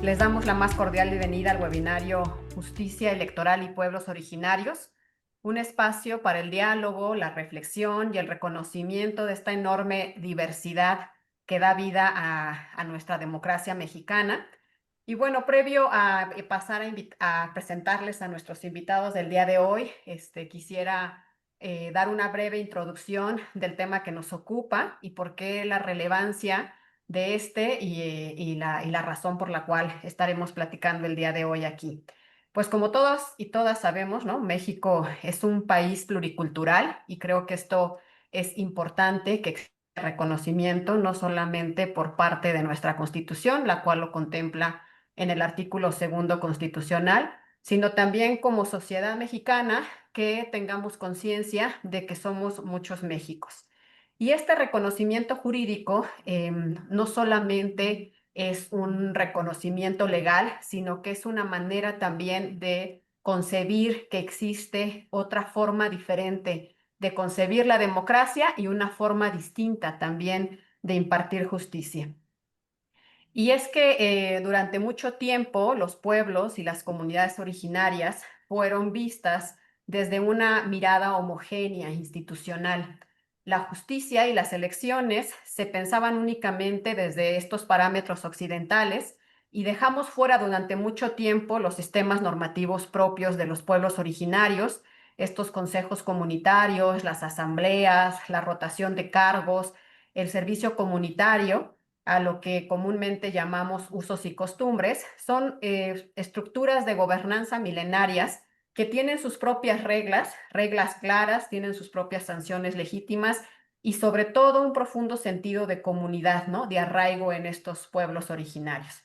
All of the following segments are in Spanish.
Les damos la más cordial bienvenida al webinario Justicia Electoral y Pueblos Originarios, un espacio para el diálogo, la reflexión y el reconocimiento de esta enorme diversidad que da vida a nuestra democracia mexicana. Y bueno, previo a pasar a presentarles a nuestros invitados del día de hoy, quisiera dar una breve introducción del tema que nos ocupa y por qué la relevancia de y la razón por la cual estaremos platicando el día de hoy aquí. Pues como todos y todas sabemos, ¿no? México es un país pluricultural y creo que esto es importante que exista reconocimiento no solamente por parte de nuestra Constitución, la cual lo contempla en el artículo segundo constitucional, sino también como sociedad mexicana que tengamos conciencia de que somos muchos Méxicos. Y este reconocimiento jurídico no solamente es un reconocimiento legal, sino que es una manera también de concebir que existe otra forma diferente de concebir la democracia y una forma distinta también de impartir justicia. Y es que durante mucho tiempo los pueblos y las comunidades originarias fueron vistas desde una mirada homogénea, institucional. La justicia y las elecciones se pensaban únicamente desde estos parámetros occidentales y dejamos fuera durante mucho tiempo los sistemas normativos propios de los pueblos originarios, estos consejos comunitarios, las asambleas, la rotación de cargos, el servicio comunitario a lo que comúnmente llamamos usos y costumbres, son estructuras de gobernanza milenarias que tienen sus propias reglas, reglas claras, tienen sus propias sanciones legítimas y sobre todo un profundo sentido de comunidad, ¿no? De arraigo en estos pueblos originarios.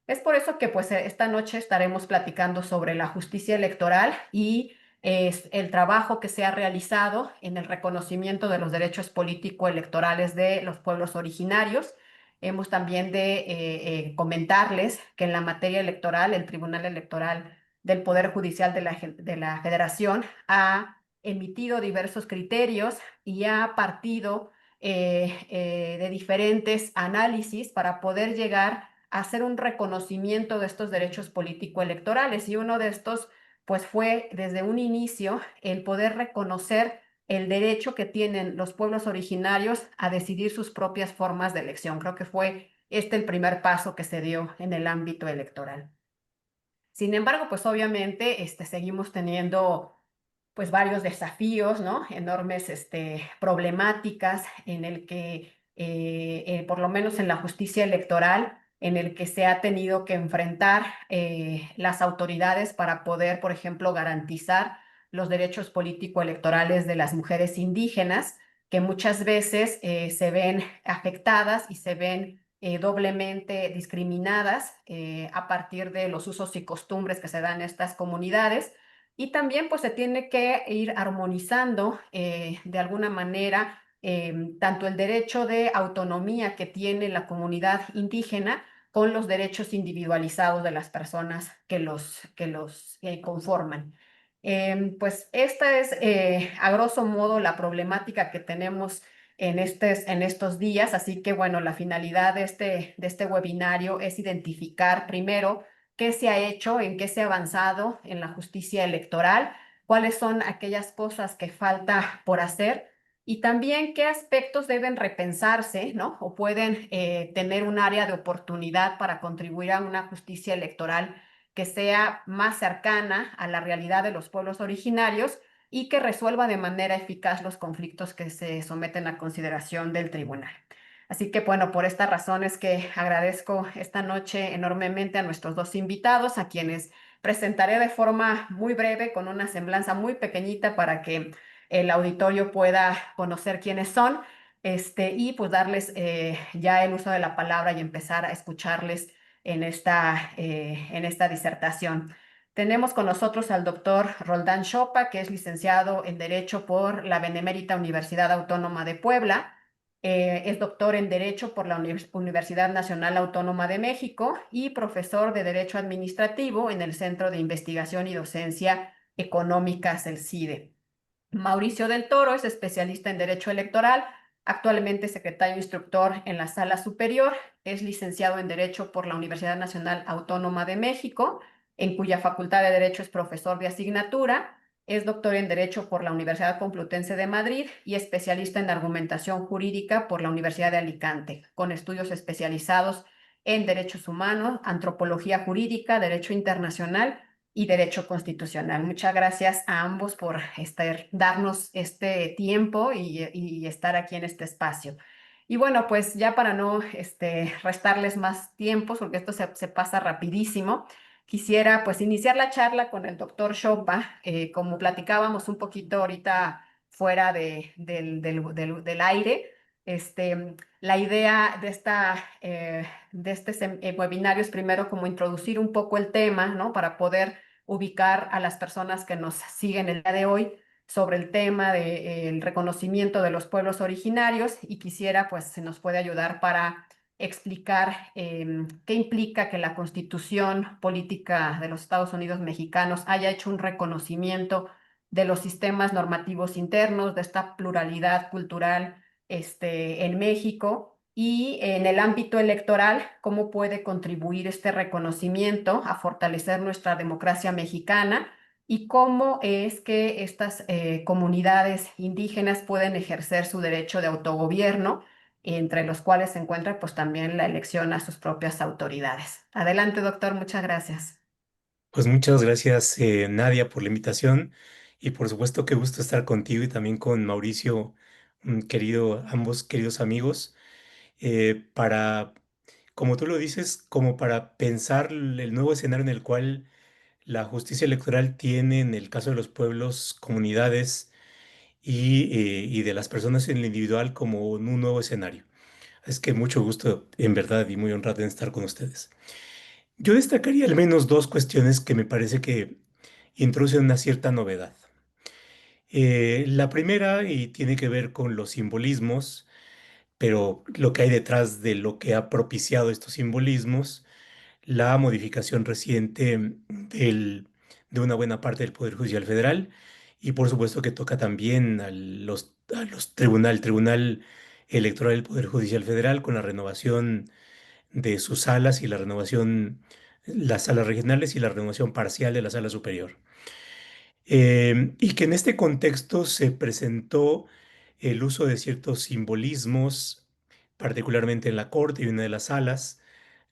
Es por eso que pues esta noche estaremos platicando sobre la justicia electoral y el trabajo que se ha realizado en el reconocimiento de los derechos político-electorales de los pueblos originarios. Hemos también de comentarles que en la materia electoral, el Tribunal Electoral del Poder Judicial de la Federación ha emitido diversos criterios y ha partido de diferentes análisis para poder llegar a hacer un reconocimiento de estos derechos político-electorales. Y uno de estos, pues fue desde un inicio el poder reconocer el derecho que tienen los pueblos originarios a decidir sus propias formas de elección. Creo que fue este el primer paso que se dio en el ámbito electoral. Sin embargo, pues obviamente seguimos teniendo pues varios desafíos, ¿no? Enormes problemáticas en el que, por lo menos en la justicia electoral, en el que se ha tenido que enfrentar las autoridades para poder, por ejemplo, garantizar los derechos político-electorales de las mujeres indígenas, que muchas veces se ven afectadas y se ven doblemente discriminadas a partir de los usos y costumbres que se dan en estas comunidades. Y también pues se tiene que ir armonizando de alguna manera tanto el derecho de autonomía que tiene la comunidad indígena con los derechos individualizados de las personas que los conforman. Pues esta es a grosso modo la problemática que tenemos en estos días, así que bueno, la finalidad de este webinario es identificar primero qué se ha hecho, en qué se ha avanzado en la justicia electoral, cuáles son aquellas cosas que falta por hacer y también qué aspectos deben repensarse, ¿no? O pueden tener un área de oportunidad para contribuir a una justicia electoral que sea más cercana a la realidad de los pueblos originarios y que resuelva de manera eficaz los conflictos que se someten a consideración del tribunal. Así que bueno, por esta razón es que agradezco esta noche enormemente a nuestros dos invitados, a quienes presentaré de forma muy breve, con una semblanza muy pequeñita para que el auditorio pueda conocer quiénes son, y pues darles ya el uso de la palabra y empezar a escucharles en esta disertación. Tenemos con nosotros al doctor Roldán Chopa, que es licenciado en Derecho por la Benemérita Universidad Autónoma de Puebla. Es doctor en Derecho por la Universidad Nacional Autónoma de México y profesor de Derecho Administrativo en el Centro de Investigación y Docencia Económicas, el CIDE. Mauricio del Toro es especialista en Derecho Electoral, Actualmente secretario instructor en la Sala Superior, es licenciado en Derecho por la Universidad Nacional Autónoma de México, en cuya Facultad de Derecho es profesor de asignatura. Es doctor en Derecho por la Universidad Complutense de Madrid y especialista en argumentación jurídica por la Universidad de Alicante, con estudios especializados en derechos humanos, antropología jurídica, derecho internacional y derecho constitucional. Muchas gracias a ambos por darnos este tiempo y estar aquí en este espacio. Y bueno, pues ya para no restarles más tiempo, porque esto se pasa rapidísimo, quisiera pues iniciar la charla con el doctor Chopa. Como platicábamos un poquito ahorita fuera del aire, la idea de este webinario es primero como introducir un poco el tema, ¿no? Para poder ubicar a las personas que nos siguen el día de hoy sobre el tema del reconocimiento de los pueblos originarios, y quisiera, pues, se nos puede ayudar para explicar qué implica que la Constitución Política de los Estados Unidos Mexicanos haya hecho un reconocimiento de los sistemas normativos internos, de esta pluralidad cultural en México, y en el ámbito electoral, cómo puede contribuir este reconocimiento a fortalecer nuestra democracia mexicana, y cómo es que estas comunidades indígenas pueden ejercer su derecho de autogobierno, entre los cuales se encuentra pues también la elección a sus propias autoridades. Adelante, doctor, muchas gracias. Pues muchas gracias, Nadia, por la invitación y por supuesto qué gusto estar contigo y también con Mauricio, querido, ambos queridos amigos, para, como tú lo dices, como para pensar el nuevo escenario en el cual la justicia electoral tiene en el caso de los pueblos, comunidades y de las personas en lo individual como un nuevo escenario. Es que mucho gusto, en verdad, y muy honrado en estar con ustedes. Yo destacaría al menos dos cuestiones que me parece que introducen una cierta novedad. La primera, y tiene que ver con los simbolismos, pero lo que hay detrás de lo que ha propiciado estos simbolismos, la modificación reciente de una buena parte del Poder Judicial Federal, y por supuesto que toca también al Tribunal Electoral del Poder Judicial Federal con la renovación de sus salas y la renovación, las salas regionales y la renovación parcial de la sala superior. Y que en este contexto se presentó el uso de ciertos simbolismos, particularmente en la corte y una de las salas,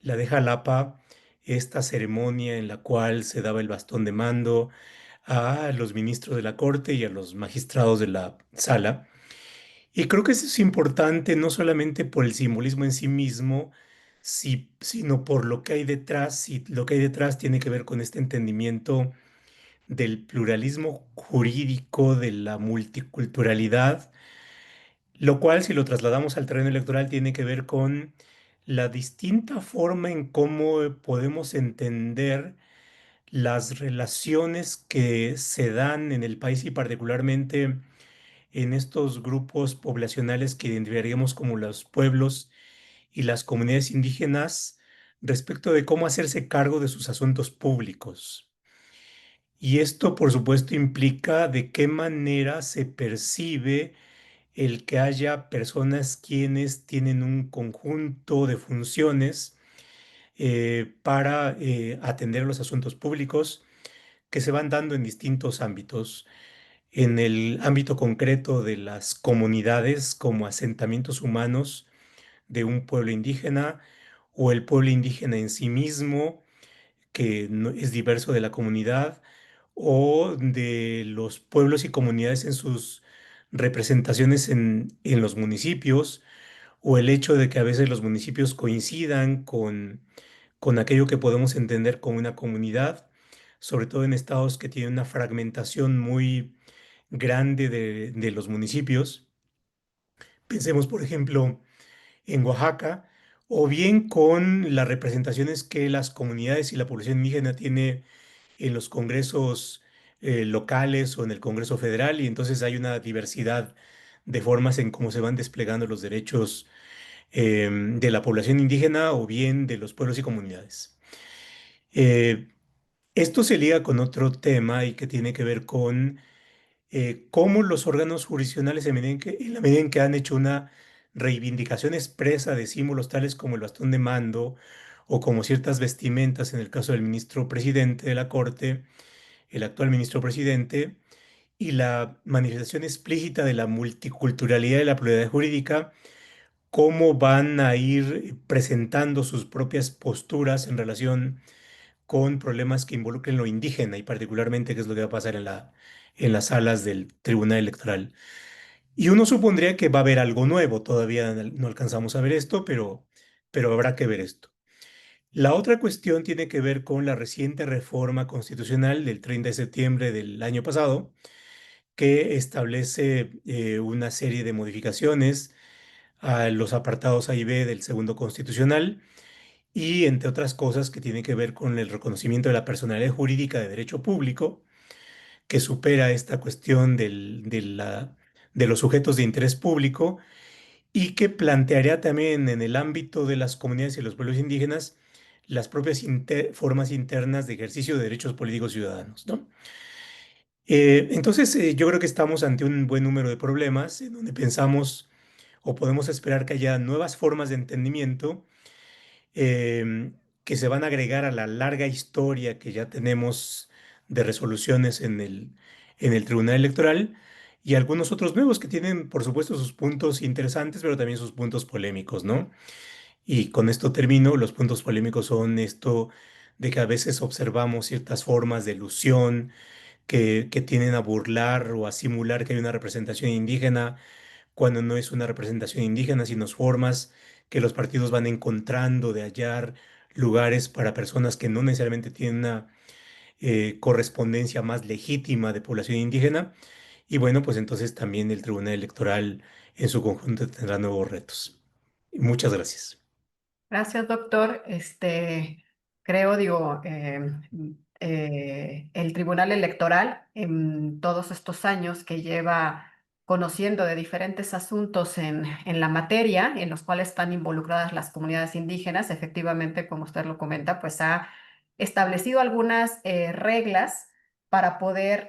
la de Jalapa, esta ceremonia en la cual se daba el bastón de mando a los ministros de la corte y a los magistrados de la sala. Y creo que eso es importante no solamente por el simbolismo en sí mismo, sino por lo que hay detrás, y lo que hay detrás tiene que ver con este entendimiento del pluralismo jurídico, de la multiculturalidad, lo cual, si lo trasladamos al terreno electoral, tiene que ver con la distinta forma en cómo podemos entender las relaciones que se dan en el país y particularmente en estos grupos poblacionales que identificaríamos como los pueblos y las comunidades indígenas respecto de cómo hacerse cargo de sus asuntos públicos. Y esto, por supuesto, implica de qué manera se percibe el que haya personas quienes tienen un conjunto de funciones para atender los asuntos públicos que se van dando en distintos ámbitos. En el ámbito concreto de las comunidades como asentamientos humanos de un pueblo indígena o el pueblo indígena en sí mismo, que es diverso de la comunidad, o de los pueblos y comunidades en sus representaciones en los municipios, o el hecho de que a veces los municipios coincidan con aquello que podemos entender como una comunidad, sobre todo en estados que tienen una fragmentación muy grande de los municipios. Pensemos, por ejemplo, en Oaxaca, o bien con las representaciones que las comunidades y la población indígena tiene en los congresos locales o en el Congreso Federal, y entonces hay una diversidad de formas en cómo se van desplegando los derechos de la población indígena o bien de los pueblos y comunidades. Eh, Esto se liga con otro tema y que tiene que ver con cómo los órganos jurisdiccionales, en la medida en que han hecho una reivindicación expresa de símbolos tales como el bastón de mando o como ciertas vestimentas en el caso del ministro presidente de la Corte, el actual ministro presidente, y la manifestación explícita de la multiculturalidad y la pluralidad jurídica, cómo van a ir presentando sus propias posturas en relación con problemas que involucren lo indígena y particularmente qué es lo que va a pasar en las salas del Tribunal Electoral. Y uno supondría que va a haber algo nuevo, todavía no alcanzamos a ver esto, pero habrá que ver esto. La otra cuestión tiene que ver con la reciente reforma constitucional del 30 de septiembre del año pasado, que establece una serie de modificaciones a los apartados A y B del segundo constitucional y, entre otras cosas, que tiene que ver con el reconocimiento de la personalidad jurídica de derecho público, que supera esta cuestión de los sujetos de interés público y que plantearía también en el ámbito de las comunidades y los pueblos indígenas las propias formas internas de ejercicio de derechos políticos ciudadanos, ¿no? Entonces, yo creo que estamos ante un buen número de problemas en donde pensamos o podemos esperar que haya nuevas formas de entendimiento que se van a agregar a la larga historia que ya tenemos de resoluciones en el Tribunal Electoral y algunos otros nuevos que tienen, por supuesto, sus puntos interesantes, pero también sus puntos polémicos, ¿no? Y con esto termino. Los puntos polémicos son esto de que a veces observamos ciertas formas de ilusión que tienden a burlar o a simular que hay una representación indígena cuando no es una representación indígena, sino formas que los partidos van encontrando de hallar lugares para personas que no necesariamente tienen una correspondencia más legítima de población indígena. Y bueno, pues entonces también el Tribunal Electoral en su conjunto tendrá nuevos retos. Muchas gracias. Gracias, doctor. Creo, digo, el Tribunal Electoral en todos estos años que lleva conociendo de diferentes asuntos en la materia, en los cuales están involucradas las comunidades indígenas, efectivamente, como usted lo comenta, pues ha establecido algunas reglas para poder,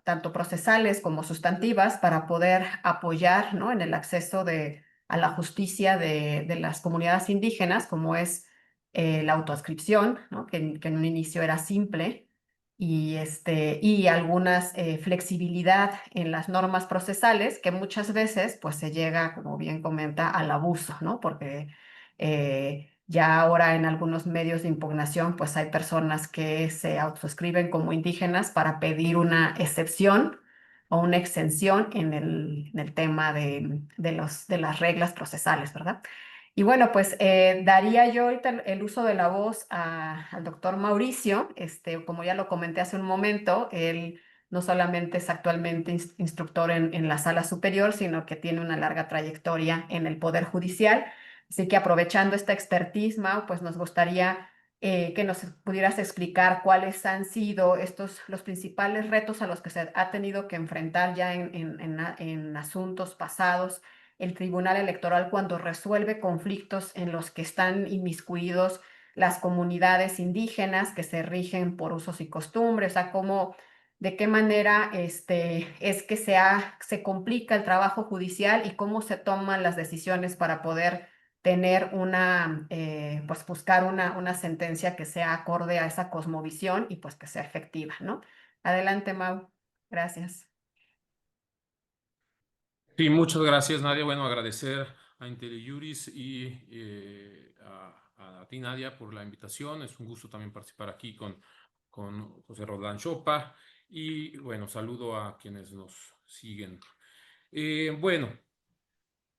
tanto procesales como sustantivas, para poder apoyar, ¿no?, en el acceso a la justicia de las comunidades indígenas, como es la autoadscripción, ¿no?, que en un inicio era simple, y algunas flexibilidad en las normas procesales, que muchas veces pues se llega, como bien comenta, al abuso, ¿no? Porque ya ahora en algunos medios de impugnación pues hay personas que se autoescriben como indígenas para pedir una excepción o una exención en el tema de las reglas procesales, ¿verdad? Y bueno, pues daría yo ahorita el uso de la voz al doctor Mauricio. Como ya lo comenté hace un momento, él no solamente es actualmente instructor en la sala superior, sino que tiene una larga trayectoria en el Poder Judicial. Así que aprovechando esta expertise, Mau, pues nos gustaría que nos pudieras explicar cuáles han sido los principales retos a los que se ha tenido que enfrentar ya en asuntos pasados el Tribunal Electoral cuando resuelve conflictos en los que están inmiscuidos las comunidades indígenas que se rigen por usos y costumbres, o sea, de qué manera es que se complica el trabajo judicial y cómo se toman las decisiones para poder tener pues buscar una sentencia que sea acorde a esa cosmovisión y pues que sea efectiva, ¿no? Adelante, Mau. Gracias. Sí, muchas gracias, Nadia. Bueno, agradecer a IntelliJuris y a ti, Nadia, por la invitación. Es un gusto también participar aquí con José Roldán Chopa. Y bueno, saludo a quienes nos siguen. Bueno,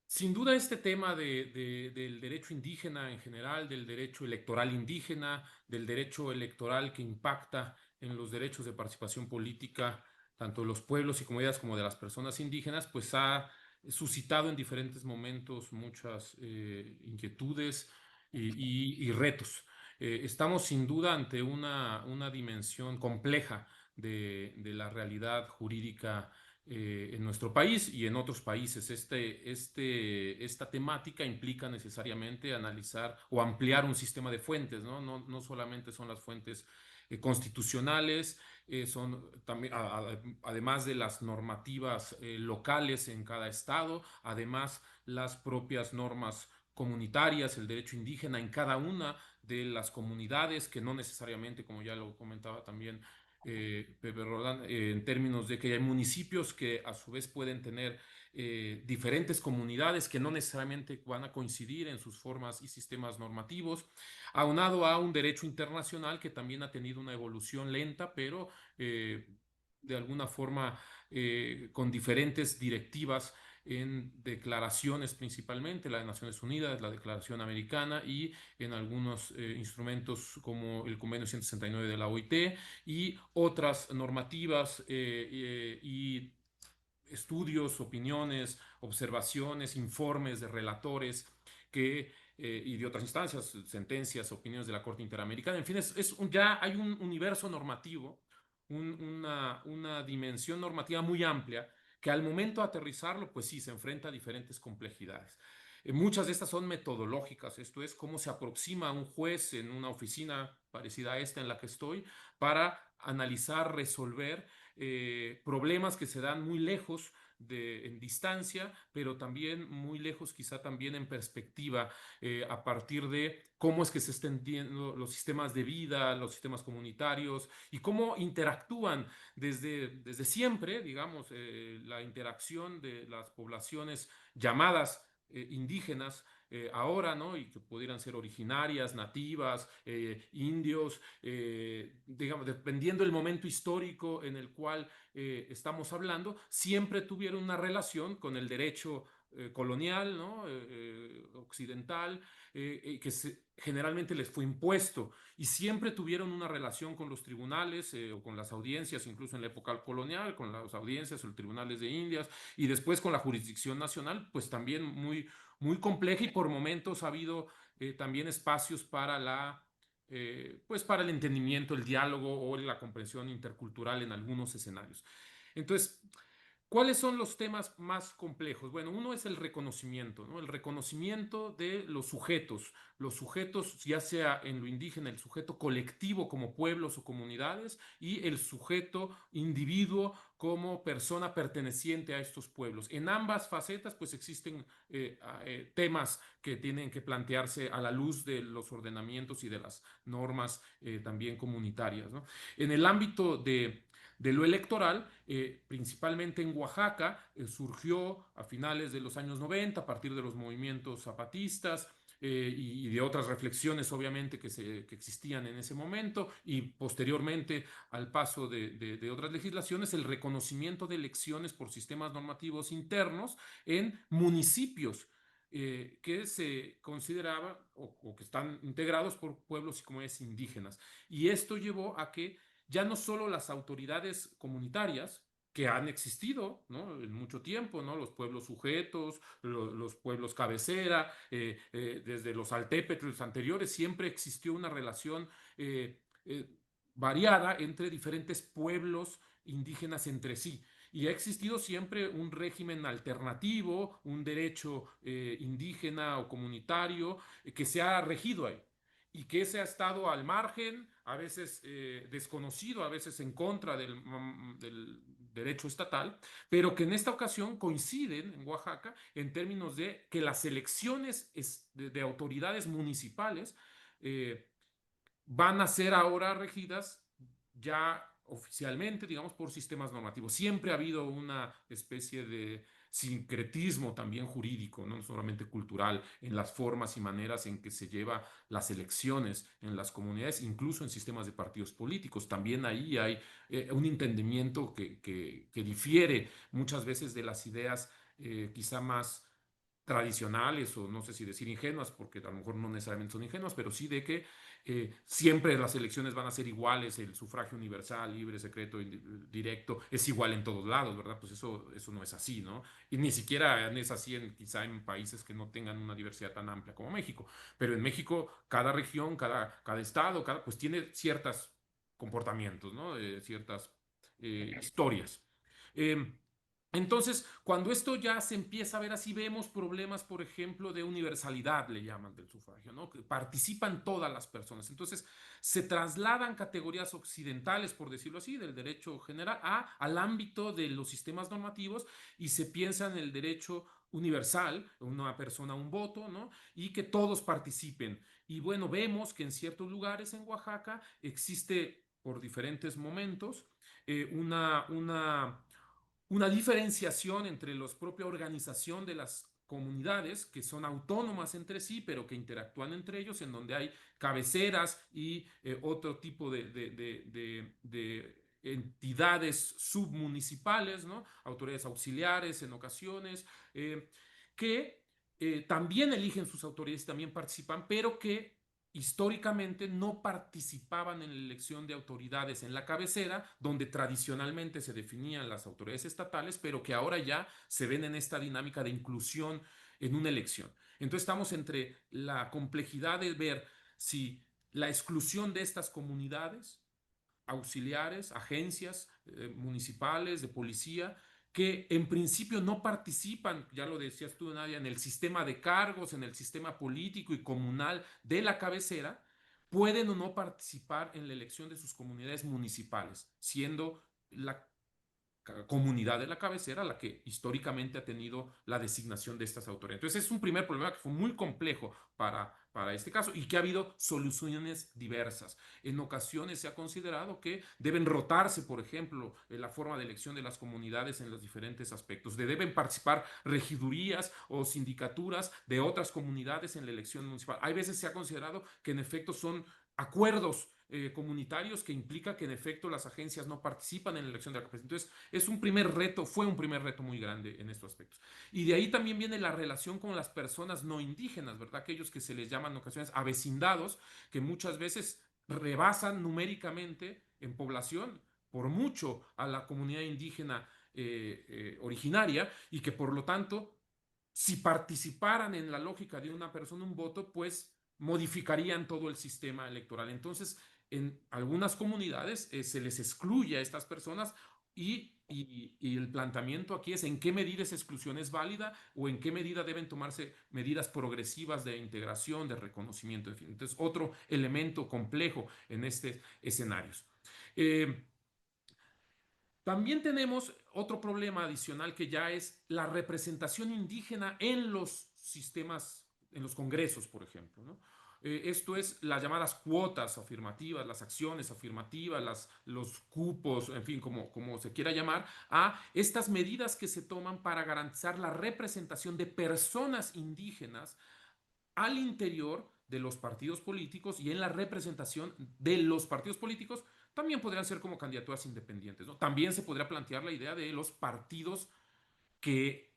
sin duda este tema del derecho indígena en general, del derecho electoral indígena, del derecho electoral que impacta en los derechos de participación política, tanto de los pueblos y comunidades como de las personas indígenas, pues ha suscitado en diferentes momentos muchas inquietudes y retos. Estamos sin duda ante una dimensión compleja de la realidad jurídica en nuestro país y en otros países. Esta temática implica necesariamente analizar o ampliar un sistema de fuentes, ¿no? No solamente son las fuentes constitucionales, son también, además de las normativas locales en cada estado, además las propias normas comunitarias, el derecho indígena en cada una de las comunidades, que no necesariamente, como ya lo comentaba también Pepe Roldán, en términos de que hay municipios que a su vez pueden tener diferentes comunidades que no necesariamente van a coincidir en sus formas y sistemas normativos, aunado a un derecho internacional que también ha tenido una evolución lenta, pero de alguna forma con diferentes directivas en declaraciones principalmente, la de Naciones Unidas, la Declaración Americana y en algunos instrumentos como el Convenio 169 de la OIT y otras normativas y estudios, opiniones, observaciones, informes de relatores y de otras instancias, sentencias, opiniones de la Corte Interamericana. En fin, ya hay un universo normativo, una dimensión normativa muy amplia que al momento de aterrizarlo, pues sí, se enfrenta a diferentes complejidades. Muchas de estas son metodológicas, esto es cómo se aproxima un juez en una oficina parecida a esta en la que estoy para analizar, resolver problemas que se dan muy lejos en distancia, pero también muy lejos quizá también en perspectiva a partir de cómo es que se están entendiendo los sistemas de vida, los sistemas comunitarios y cómo interactúan desde siempre, digamos, la interacción de las poblaciones llamadas indígenas ahora, ¿no? Y que pudieran ser originarias, nativas, indios, digamos, dependiendo del momento histórico en el cual estamos hablando, siempre tuvieron una relación con el derecho colonial, ¿no? Occidental, que generalmente les fue impuesto y siempre tuvieron una relación con los tribunales o con las audiencias, incluso en la época colonial, con las audiencias o los tribunales de Indias y después con la jurisdicción nacional, pues también muy compleja y por momentos ha habido también espacios para pues para el entendimiento, el diálogo o la comprensión intercultural en algunos escenarios. Entonces, ¿cuáles son los temas más complejos? Bueno, uno es el reconocimiento, ¿no? El reconocimiento de los sujetos ya sea en lo indígena, el sujeto colectivo como pueblos o comunidades y el sujeto individuo como persona perteneciente a estos pueblos. En ambas facetas, pues existen temas que tienen que plantearse a la luz de los ordenamientos y de las normas también comunitarias, ¿no? En el ámbito de lo electoral, principalmente en Oaxaca, surgió a finales de los años 90, a partir de los movimientos zapatistas y de otras reflexiones, obviamente, que existían en ese momento, y posteriormente al paso de otras legislaciones, el reconocimiento de elecciones por sistemas normativos internos en municipios que se consideraban o que están integrados por pueblos y comunidades indígenas. Y esto llevó a que ya no solo las autoridades comunitarias, que han existido, ¿no? En mucho tiempo, ¿no? Los pueblos sujetos, los pueblos cabecera, desde los altépetls anteriores, siempre existió una relación eh, variada entre diferentes pueblos indígenas entre sí. Y ha existido siempre un régimen alternativo, un derecho indígena o comunitario que se ha regido ahí y que ese ha estado al margen, a veces desconocido, a veces en contra del derecho estatal, pero que en esta ocasión coinciden en Oaxaca en términos de que las elecciones de autoridades municipales eh, van a ser ahora regidas ya oficialmente, digamos, por sistemas normativos. Siempre ha habido una especie de sincretismo también jurídico, no solamente cultural, en las formas y maneras en que se lleva las elecciones en las comunidades, incluso en sistemas de partidos políticos. También ahí hay un entendimiento que difiere muchas veces de las ideas quizá más tradicionales o no sé si decir ingenuas, porque a lo mejor no necesariamente son ingenuas, pero sí de que siempre las elecciones van a ser iguales, el sufragio universal, libre, secreto, directo, es igual en todos lados, ¿verdad? Pues eso no es así, ¿no? Y ni siquiera es así quizá en países que no tengan una diversidad tan amplia como México, pero en México cada región, cada estado, pues tiene ciertos comportamientos, ¿no? Ciertas historias. Entonces, cuando esto ya se empieza a ver así, vemos problemas, por ejemplo, de universalidad, le llaman del sufragio, ¿no? Que participan todas las personas. Entonces, se trasladan categorías occidentales, por decirlo así, del derecho general al ámbito de los sistemas normativos y se piensa en el derecho universal, una persona, un voto, ¿no? Y que todos participen. Y bueno, vemos que en ciertos lugares en Oaxaca existe, por diferentes momentos, una diferenciación entre la propia organización de las comunidades que son autónomas entre sí, pero que interactúan entre ellos, en donde hay cabeceras y otro tipo de entidades submunicipales, ¿no? Autoridades auxiliares en ocasiones, que también eligen sus autoridades y también participan, pero que históricamente no participaban en la elección de autoridades en la cabecera, donde tradicionalmente se definían las autoridades estatales, pero que ahora ya se ven en esta dinámica de inclusión en una elección. Entonces estamos entre la complejidad de ver si la exclusión de estas comunidades auxiliares, agencias municipales, de policía, que en principio no participan, ya lo decías tú, Nadia, en el sistema de cargos, en el sistema político y comunal de la cabecera, pueden o no participar en la elección de sus comunidades municipales, siendo la comunidad de la cabecera la que históricamente ha tenido la designación de estas autoridades. Entonces es un primer problema que fue muy complejo para este caso y que ha habido soluciones diversas. En ocasiones se ha considerado que deben rotarse, por ejemplo, la forma de elección de las comunidades en los diferentes aspectos, deben participar regidurías o sindicaturas de otras comunidades en la elección municipal. Hay veces se ha considerado que en efecto son acuerdos comunitarios que implica que en efecto las agencias no participan en la elección de la cabecera. Entonces, es un primer reto, fue un primer reto muy grande en estos aspectos. Y de ahí también viene la relación con las personas no indígenas, ¿verdad? Aquellos que se les llaman en ocasiones avecindados, que muchas veces rebasan numéricamente en población por mucho a la comunidad indígena originaria y que por lo tanto, si participaran en la lógica de una persona, un voto, pues modificarían todo el sistema electoral. Entonces, en algunas comunidades se les excluye a estas personas y el planteamiento aquí es en qué medida esa exclusión es válida o en qué medida deben tomarse medidas progresivas de integración, de reconocimiento. En fin. Entonces, otro elemento complejo en estos escenarios. También tenemos otro problema adicional que ya es la representación indígena en los sistemas, en los congresos, por ejemplo, ¿no? Esto es las llamadas cuotas afirmativas, las acciones afirmativas, los cupos, en fin, como se quiera llamar, a estas medidas que se toman para garantizar la representación de personas indígenas al interior de los partidos políticos y en la representación de los partidos políticos también podrían ser como candidaturas independientes, ¿no? También se podría plantear la idea de los partidos que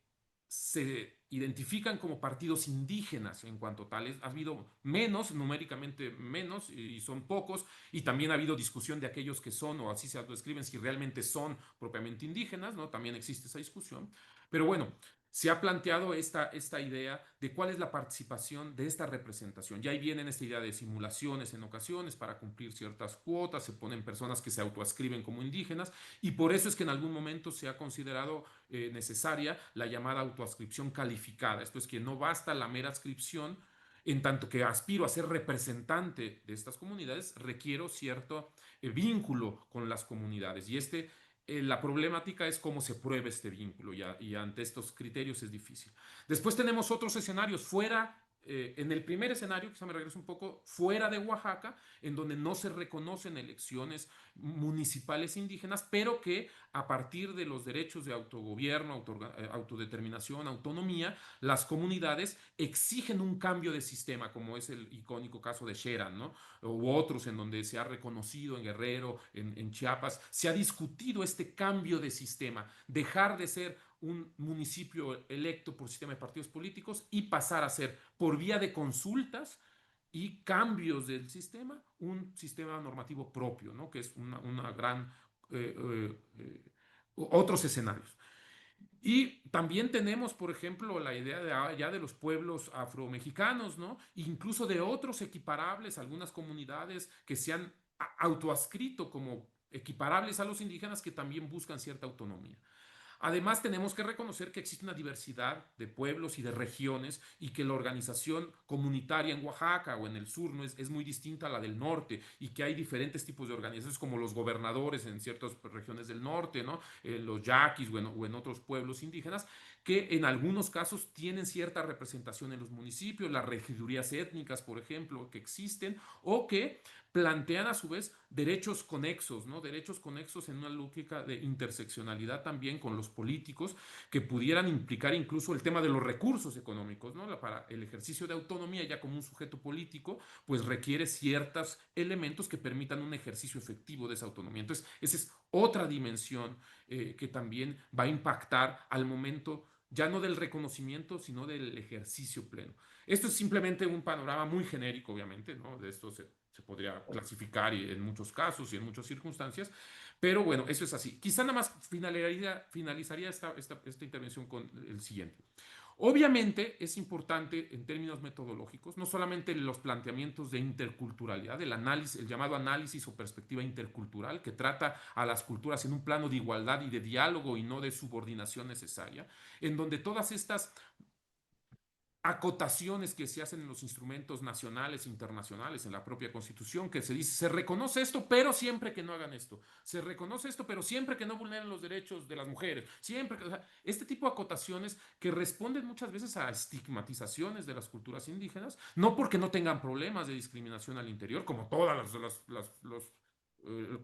se identifican como partidos indígenas en cuanto tales. Ha habido menos, numéricamente menos, y son pocos, y también ha habido discusión de aquellos que son, o así se describen, si realmente son propiamente indígenas, ¿no? También existe esa discusión. Pero bueno, se ha planteado esta idea de cuál es la participación de esta representación. Y ahí viene esta idea de simulaciones en ocasiones para cumplir ciertas cuotas, se ponen personas que se autoascriben como indígenas, y por eso es que en algún momento se ha considerado necesaria la llamada autoascripción calificada. Esto es que no basta la mera adscripción, en tanto que aspiro a ser representante de estas comunidades, requiero cierto vínculo con las comunidades. Y la problemática es cómo se prueba este vínculo y ante estos criterios es difícil. Después tenemos otros escenarios fuera. En el primer escenario, quizá me regreso un poco, fuera de Oaxaca, en donde no se reconocen elecciones municipales indígenas, pero que a partir de los derechos de autogobierno, autodeterminación, autonomía, las comunidades exigen un cambio de sistema, como es el icónico caso de Xeran, ¿no? U otros en donde se ha reconocido en Guerrero, en Chiapas, se ha discutido este cambio de sistema, dejar de ser un municipio electo por sistema de partidos políticos y pasar a ser, por vía de consultas y cambios del sistema, un sistema normativo propio, ¿no? Que es una gran... otros escenarios. Y también tenemos, por ejemplo, la idea ya de los pueblos afromexicanos, ¿no? Incluso de otros equiparables, algunas comunidades que se han autoadscrito como equiparables a los indígenas que también buscan cierta autonomía. Además, tenemos que reconocer que existe una diversidad de pueblos y de regiones y que la organización comunitaria en Oaxaca o en el sur no es muy distinta a la del norte y que hay diferentes tipos de organizaciones como los gobernadores en ciertas regiones del norte, ¿no? Los yaquis o en otros pueblos indígenas que en algunos casos tienen cierta representación en los municipios, las regidurías étnicas, por ejemplo, que existen o que plantean a su vez derechos conexos, ¿no? Derechos conexos en una lógica de interseccionalidad también con los políticos que pudieran implicar incluso el tema de los recursos económicos, ¿no? Para el ejercicio de autonomía ya como un sujeto político, pues requiere ciertos elementos que permitan un ejercicio efectivo de esa autonomía. Entonces, esa es otra dimensión que también va a impactar al momento ya no del reconocimiento, sino del ejercicio pleno. Esto es simplemente un panorama muy genérico, obviamente, ¿no? De esto se podría clasificar en muchos casos y en muchas circunstancias, pero bueno, eso es así. Quizá nada más finalizaría esta intervención con el siguiente. Obviamente es importante en términos metodológicos, no solamente los planteamientos de interculturalidad, el análisis, el llamado análisis o perspectiva intercultural, que trata a las culturas en un plano de igualdad y de diálogo y no de subordinación necesaria, en donde todas estas acotaciones que se hacen en los instrumentos nacionales e internacionales, en la propia Constitución, que se dice, se reconoce esto, pero siempre que no hagan esto. Se reconoce esto, pero siempre que no vulneren los derechos de las mujeres. Siempre que, o sea, este tipo de acotaciones que responden muchas veces a estigmatizaciones de las culturas indígenas, no porque no tengan problemas de discriminación al interior, como todas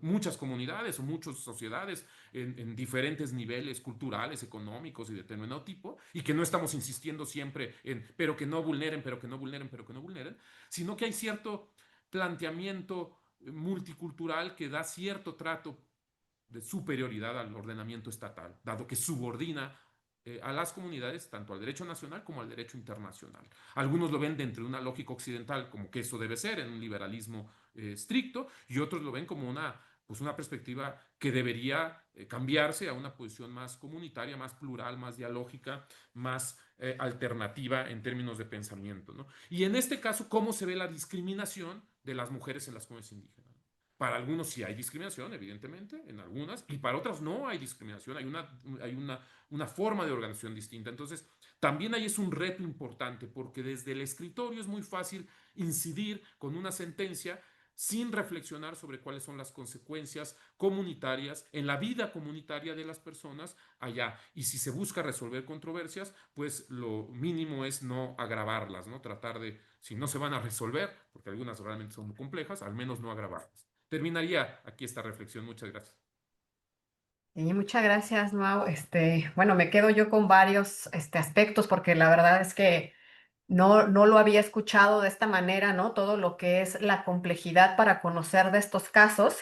muchas comunidades o muchas sociedades en diferentes niveles culturales, económicos y de determinado tipo, y que no estamos insistiendo siempre en, pero que no vulneren, pero que no vulneren, pero que no vulneren, sino que hay cierto planteamiento multicultural que da cierto trato de superioridad al ordenamiento estatal, dado que subordina a las comunidades tanto al derecho nacional como al derecho internacional. Algunos lo ven dentro de una lógica occidental como que eso debe ser en un liberalismo estricto y otros lo ven como una perspectiva que debería cambiarse a una posición más comunitaria, más plural, más dialógica, más alternativa en términos de pensamiento, ¿no? Y en este caso, ¿cómo se ve la discriminación de las mujeres en las comunidades indígenas? Para algunos sí hay discriminación, evidentemente, en algunas, y para otras no hay discriminación, hay una forma de organización distinta. Entonces, también ahí es un reto importante, porque desde el escritorio es muy fácil incidir con una sentencia sin reflexionar sobre cuáles son las consecuencias comunitarias en la vida comunitaria de las personas allá. Y si se busca resolver controversias, pues lo mínimo es no agravarlas, ¿no? Tratar de, si no se van a resolver, porque algunas realmente son muy complejas, al menos no agravarlas. Terminaría aquí esta reflexión. Muchas gracias. Y muchas gracias, Mau. Bueno, me quedo yo con varios aspectos porque la verdad es que no lo había escuchado de esta manera, ¿no? Todo lo que es la complejidad para conocer de estos casos,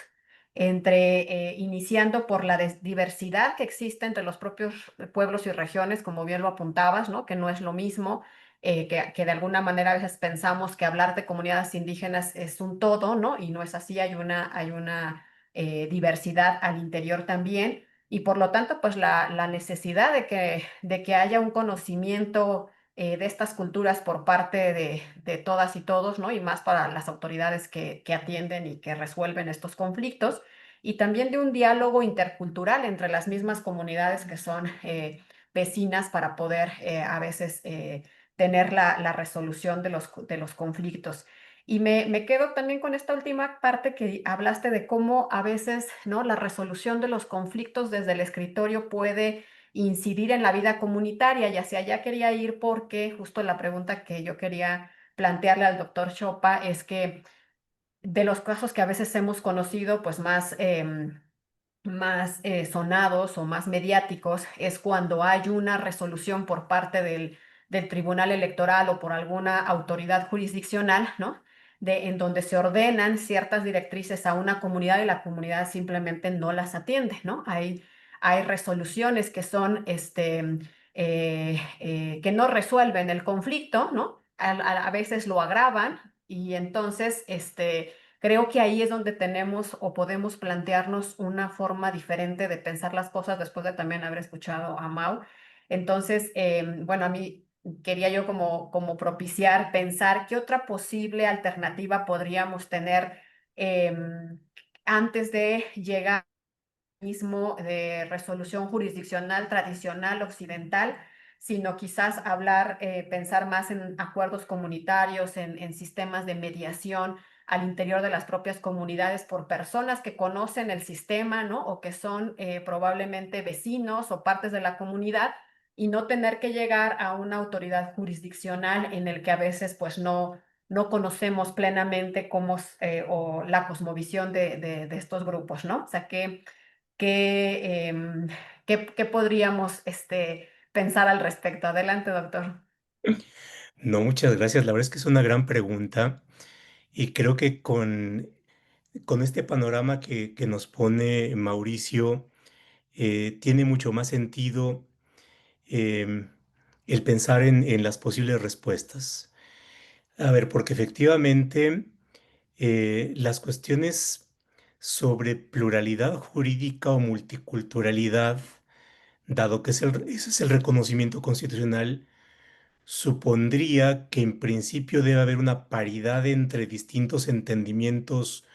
iniciando por la diversidad que existe entre los propios pueblos y regiones, como bien lo apuntabas, ¿no? Que no es lo mismo, que de alguna manera a veces pensamos que hablar de comunidades indígenas es un todo, ¿no? Y no es así, hay una diversidad al interior también. Y por lo tanto, pues la necesidad de que haya un conocimiento de estas culturas por parte de todas y todos, ¿no? Y más para las autoridades que atienden y que resuelven estos conflictos, y también de un diálogo intercultural entre las mismas comunidades que son vecinas para poder a veces tener la resolución de los conflictos. Y me quedo también con esta última parte que hablaste de cómo a veces, ¿no? La resolución de los conflictos desde el escritorio puede incidir en la vida comunitaria, y hacia allá quería ir porque justo la pregunta que yo quería plantearle al doctor Chopa es que de los casos que a veces hemos conocido, pues más sonados o más mediáticos, es cuando hay una resolución por parte del Tribunal Electoral o por alguna autoridad jurisdiccional, ¿no? En donde se ordenan ciertas directrices a una comunidad y la comunidad simplemente no las atiende, ¿no? Hay resoluciones que son, que no resuelven el conflicto, ¿no? A veces lo agravan, y entonces, creo que ahí es donde tenemos o podemos plantearnos una forma diferente de pensar las cosas después de también haber escuchado a Mau. Entonces, bueno, a mí quería yo como propiciar, pensar qué otra posible alternativa podríamos tener antes de llegar mecanismo de resolución jurisdiccional tradicional occidental, sino quizás hablar, pensar más en acuerdos comunitarios, en sistemas de mediación al interior de las propias comunidades por personas que conocen el sistema, ¿no? O que son probablemente vecinos o partes de la comunidad, y no tener que llegar a una autoridad jurisdiccional en el que a veces pues no conocemos plenamente cómo o la cosmovisión de estos grupos, ¿no? O sea, ¿qué, qué podríamos pensar al respecto? Adelante, doctor. No, muchas gracias. La verdad es que es una gran pregunta y creo que con este panorama que nos pone Mauricio, tiene mucho más sentido em, el pensar en las posibles respuestas. A ver, porque efectivamente las cuestiones sobre pluralidad jurídica o multiculturalidad, dado que ese es el reconocimiento constitucional, supondría que en principio debe haber una paridad entre distintos entendimientos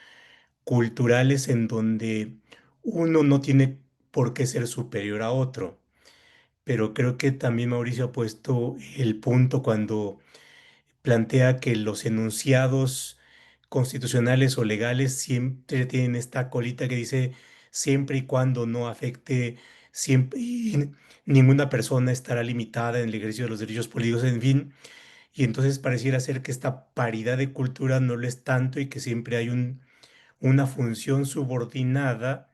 culturales en donde uno no tiene por qué ser superior a otro. Pero creo que también Mauricio ha puesto el punto cuando plantea que los enunciados constitucionales o legales siempre tienen esta colita que dice siempre y cuando no afecte siempre y ninguna persona estará limitada en el ejercicio de los derechos políticos, en fin. Y entonces pareciera ser que esta paridad de cultura no lo es tanto y que siempre hay una función subordinada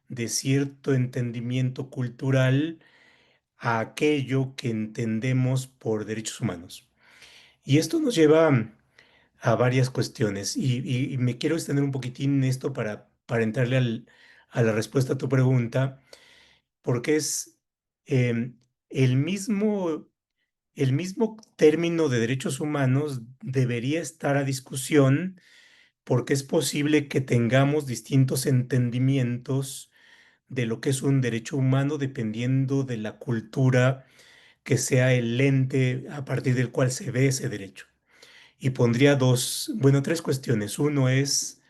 de cierto entendimiento cultural a aquello que entendemos por derechos humanos. Y esto nos lleva a varias cuestiones y me quiero extender un poquitín en esto para entrarle a la respuesta a tu pregunta, porque es em, el mismo, el mismo término de derechos humanos debería estar a discusión porque es posible que tengamos distintos entendimientos de lo que es un derecho humano dependiendo de la cultura que sea el ente a partir del cual se ve ese derecho. Y pondría tres cuestiones. Uno es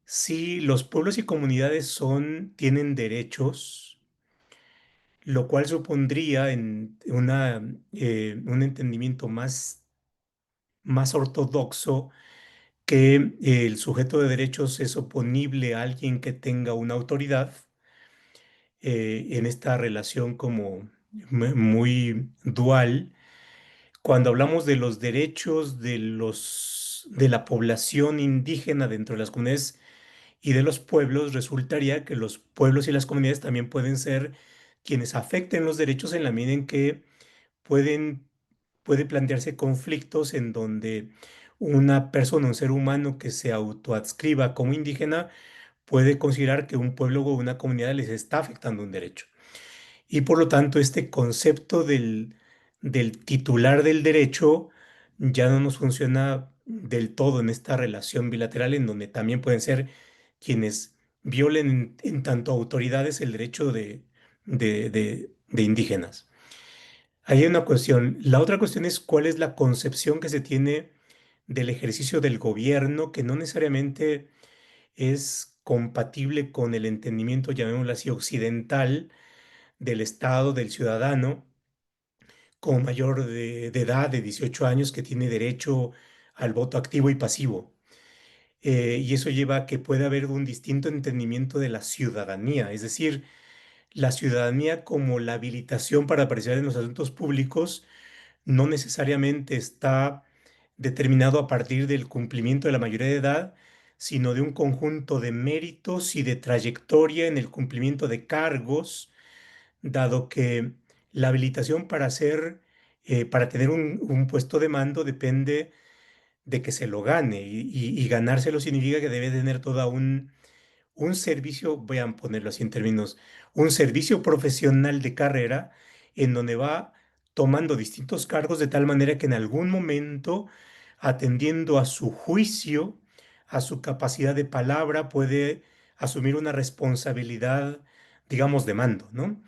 si los pueblos y comunidades tienen derechos, lo cual supondría en un entendimiento más ortodoxo que el sujeto de derechos es oponible a alguien que tenga una autoridad en esta relación como muy dual. Cuando hablamos de los derechos de la población indígena dentro de las comunidades y de los pueblos, resultaría que los pueblos y las comunidades también pueden ser quienes afecten los derechos en la medida en que pueden, puede plantearse conflictos en donde una persona, un ser humano que se autoadscriba como indígena, puede considerar que un pueblo o una comunidad les está afectando un derecho. Y por lo tanto, este concepto del titular del derecho ya no nos funciona del todo en esta relación bilateral, en donde también pueden ser quienes violen en tanto autoridades el derecho de indígenas. Ahí hay una cuestión. La otra cuestión es cuál es la concepción que se tiene del ejercicio del gobierno, que no necesariamente es compatible con el entendimiento, llamémoslo así, occidental del Estado, del ciudadano, como mayor de edad de 18 años que tiene derecho al voto activo y pasivo. Y eso lleva a que pueda haber un distinto entendimiento de la ciudadanía, es decir, la ciudadanía como la habilitación para aparecer en los asuntos públicos no necesariamente está determinado a partir del cumplimiento de la mayoría de edad, sino de un conjunto de méritos y de trayectoria en el cumplimiento de cargos, dado que la habilitación para tener un puesto de mando depende de que se lo gane y ganárselo significa que debe tener toda un servicio, voy a ponerlo así en términos, un servicio profesional de carrera en donde va tomando distintos cargos de tal manera que en algún momento, atendiendo a su juicio, a su capacidad de palabra, puede asumir una responsabilidad, digamos, de mando, ¿no?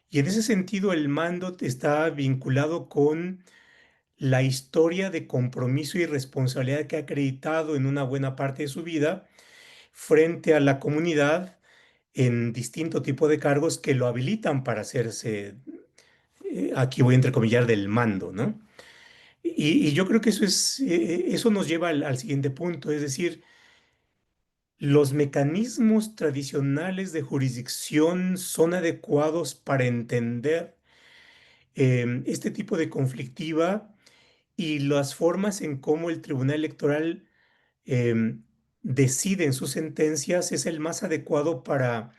Y en ese sentido, el mando está vinculado con la historia de compromiso y responsabilidad que ha acreditado en una buena parte de su vida frente a la comunidad en distinto tipo de cargos que lo habilitan para hacerse, aquí voy a entrecomillar, del mando, ¿no? Y yo creo que eso nos lleva al siguiente punto, es decir, los mecanismos tradicionales de jurisdicción son adecuados para entender este tipo de conflictiva y las formas en cómo el Tribunal Electoral em, decide en sus sentencias es el más adecuado para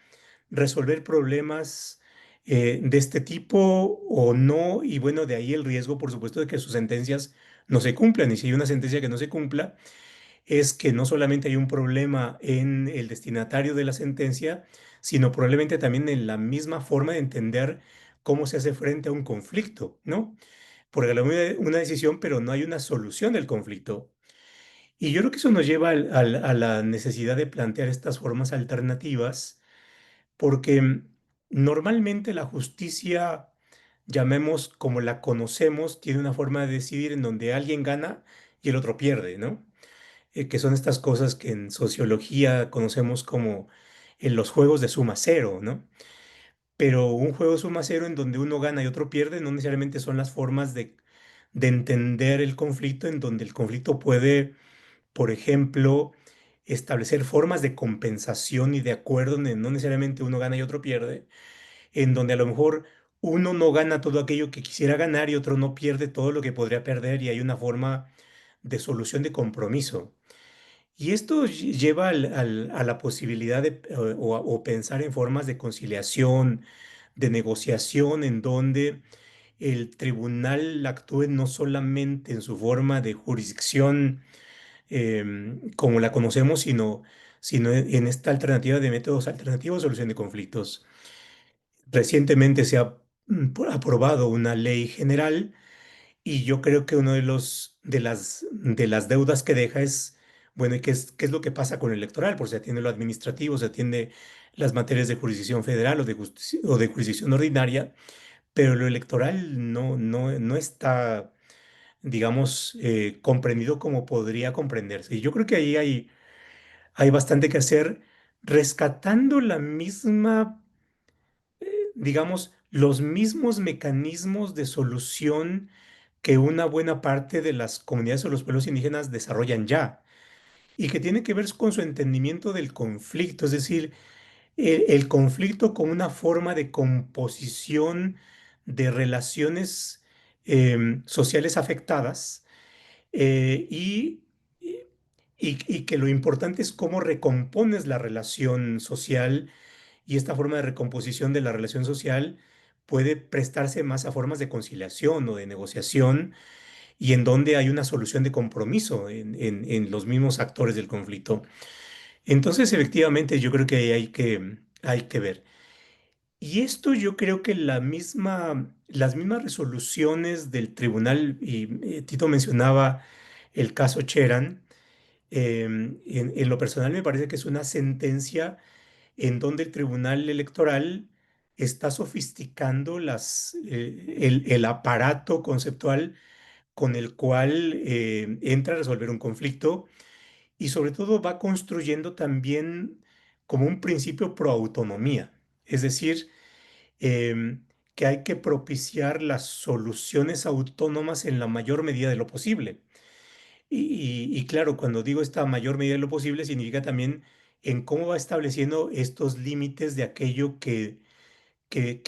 resolver problemas de este tipo o no. Y bueno, de ahí el riesgo, por supuesto, de que sus sentencias no se cumplan. Y si hay una sentencia que no se cumpla, es que no solamente hay un problema en el destinatario de la sentencia, sino probablemente también en la misma forma de entender cómo se hace frente a un conflicto, ¿no? Porque la una decisión, pero no hay una solución del conflicto. Y yo creo que eso nos lleva a la necesidad de plantear estas formas alternativas, porque normalmente la justicia, llamemos como la conocemos, tiene una forma de decidir en donde alguien gana y el otro pierde, ¿no? Que son estas cosas que en sociología conocemos como en los juegos de suma cero, ¿no? Pero un juego de suma cero en donde uno gana y otro pierde no necesariamente son las formas de entender el conflicto, en donde el conflicto puede, por ejemplo, establecer formas de compensación y de acuerdo donde no necesariamente uno gana y otro pierde, en donde a lo mejor uno no gana todo aquello que quisiera ganar y otro no pierde todo lo que podría perder y hay una forma de solución de compromiso. Y esto lleva a la posibilidad de, o pensar en formas de conciliación, de negociación, en donde el tribunal actúe no solamente en su forma de jurisdicción como la conocemos, sino en esta alternativa de métodos alternativos de solución de conflictos. Recientemente se ha aprobado una ley general y yo creo que uno de las deudas que deja es, bueno, ¿y qué es lo que pasa con el electoral? Porque se atiende lo administrativo, se atiende las materias de jurisdicción federal o de jurisdicción ordinaria, pero lo electoral no está, digamos, comprendido como podría comprenderse. Y yo creo que ahí hay bastante que hacer rescatando la misma, digamos, los mismos mecanismos de solución que una buena parte de las comunidades o los pueblos indígenas desarrollan ya y que tiene que ver con su entendimiento del conflicto, es decir, el conflicto como una forma de composición de relaciones sociales afectadas eh, y, y que lo importante es cómo recompones la relación social y esta forma de recomposición de la relación social puede prestarse más a formas de conciliación o de negociación y en donde hay una solución de compromiso en los mismos actores del conflicto. Entonces, efectivamente, yo creo que ahí hay que ver. Y esto yo creo que las mismas resoluciones del tribunal, y Tito mencionaba el caso Cheran, en lo personal me parece que es una sentencia en donde el Tribunal Electoral está sofisticando el aparato conceptual con el cual entra a resolver un conflicto y sobre todo va construyendo también como un principio pro autonomía, es decir, que hay que propiciar las soluciones autónomas en la mayor medida de lo posible. Y claro, cuando digo esta mayor medida de lo posible, significa también en cómo va estableciendo estos límites de aquello que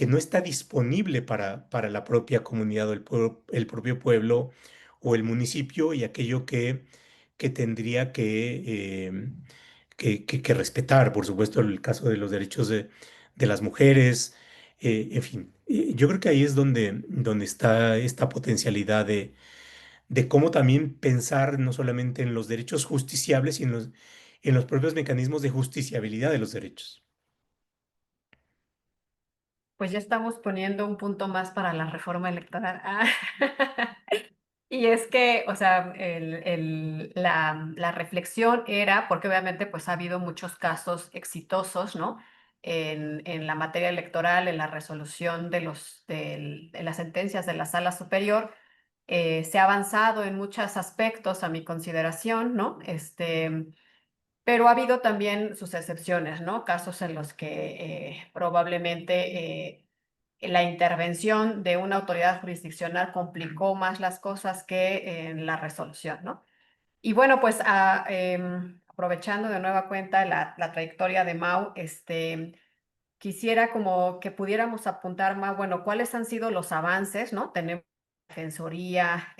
no está disponible para la propia comunidad o el propio pueblo o el municipio y aquello que tendría que respetar, por supuesto, el caso de los derechos de las mujeres, en fin. Yo creo que ahí es donde está esta potencialidad de cómo también pensar no solamente en los derechos justiciables, sino en los propios mecanismos de justiciabilidad de los derechos. Pues ya estamos poniendo un punto más para la reforma electoral. Ah. Y es que, o sea, la reflexión era, porque obviamente pues ha habido muchos casos exitosos, ¿no? En la materia electoral, en la resolución de las sentencias de la Sala Superior, se ha avanzado en muchos aspectos a mi consideración, ¿no? pero ha habido también sus excepciones, ¿no? Casos en los que probablemente la intervención de una autoridad jurisdiccional complicó más las cosas que la resolución, ¿no? Y bueno, pues aprovechando de nueva cuenta la trayectoria de Mau, quisiera como que pudiéramos apuntar más, bueno, cuáles han sido los avances, ¿no? Tenemos defensoría,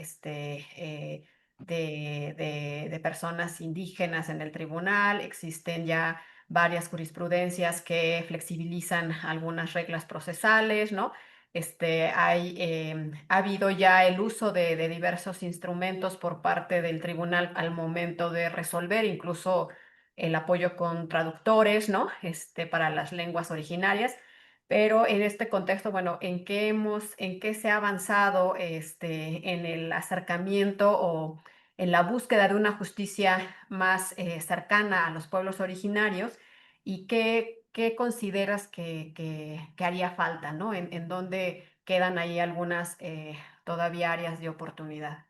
de personas indígenas en el tribunal, existen ya varias jurisprudencias que flexibilizan algunas reglas procesales, ¿no? Ha habido ya el uso de diversos instrumentos por parte del tribunal al momento de resolver, incluso el apoyo con traductores, ¿no? Para las lenguas originarias. Pero en este contexto, bueno, en qué se ha avanzado en el acercamiento o en la búsqueda de una justicia más cercana a los pueblos originarios y qué consideras que haría falta, ¿no? En dónde quedan ahí algunas todavía áreas de oportunidad.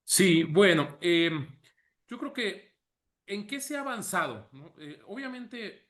Sí, bueno, yo creo que en qué se ha avanzado, ¿no? Obviamente,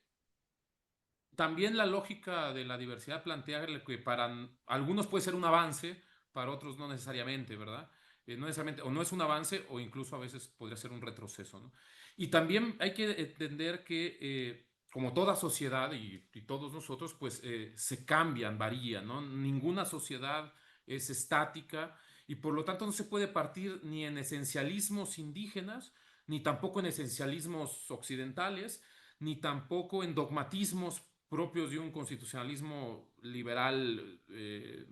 también la lógica de la diversidad plantea que para algunos puede ser un avance, para otros no necesariamente, ¿verdad? No necesariamente, o no es un avance, o incluso a veces podría ser un retroceso, ¿no? Y también hay que entender que, como toda sociedad y todos nosotros, pues se cambian, varían, ¿no? Ninguna sociedad es estática y por lo tanto no se puede partir ni en esencialismos indígenas, ni tampoco en esencialismos occidentales, ni tampoco en dogmatismos propios de un constitucionalismo liberal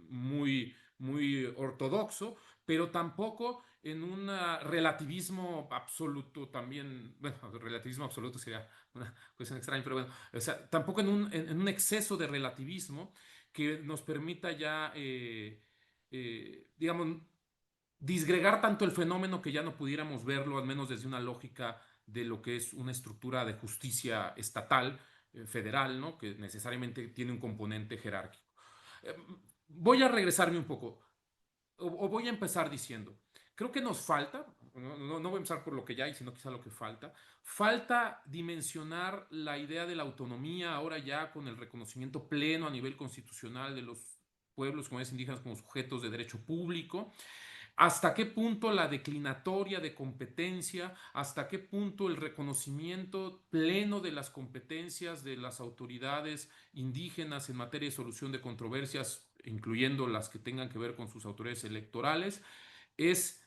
muy ortodoxo, pero tampoco en un relativismo absoluto también, bueno, relativismo absoluto sería una cuestión extraña, pero bueno, o sea, tampoco en un exceso de relativismo que nos permita ya, digamos, disgregar tanto el fenómeno que ya no pudiéramos verlo, al menos desde una lógica de lo que es una estructura de justicia estatal, federal, ¿no? Que necesariamente tiene un componente jerárquico. Eh, Voy a regresarme un poco, o voy a empezar diciendo, creo que nos falta, no voy a empezar por lo que ya hay, sino quizá lo que falta dimensionar la idea de la autonomía ahora ya con el reconocimiento pleno a nivel constitucional de los pueblos, comunidades indígenas como sujetos de derecho público. ¿Hasta qué punto la declinatoria de competencia? ¿Hasta qué punto el reconocimiento pleno de las competencias de las autoridades indígenas en materia de solución de controversias, incluyendo las que tengan que ver con sus autoridades electorales, es,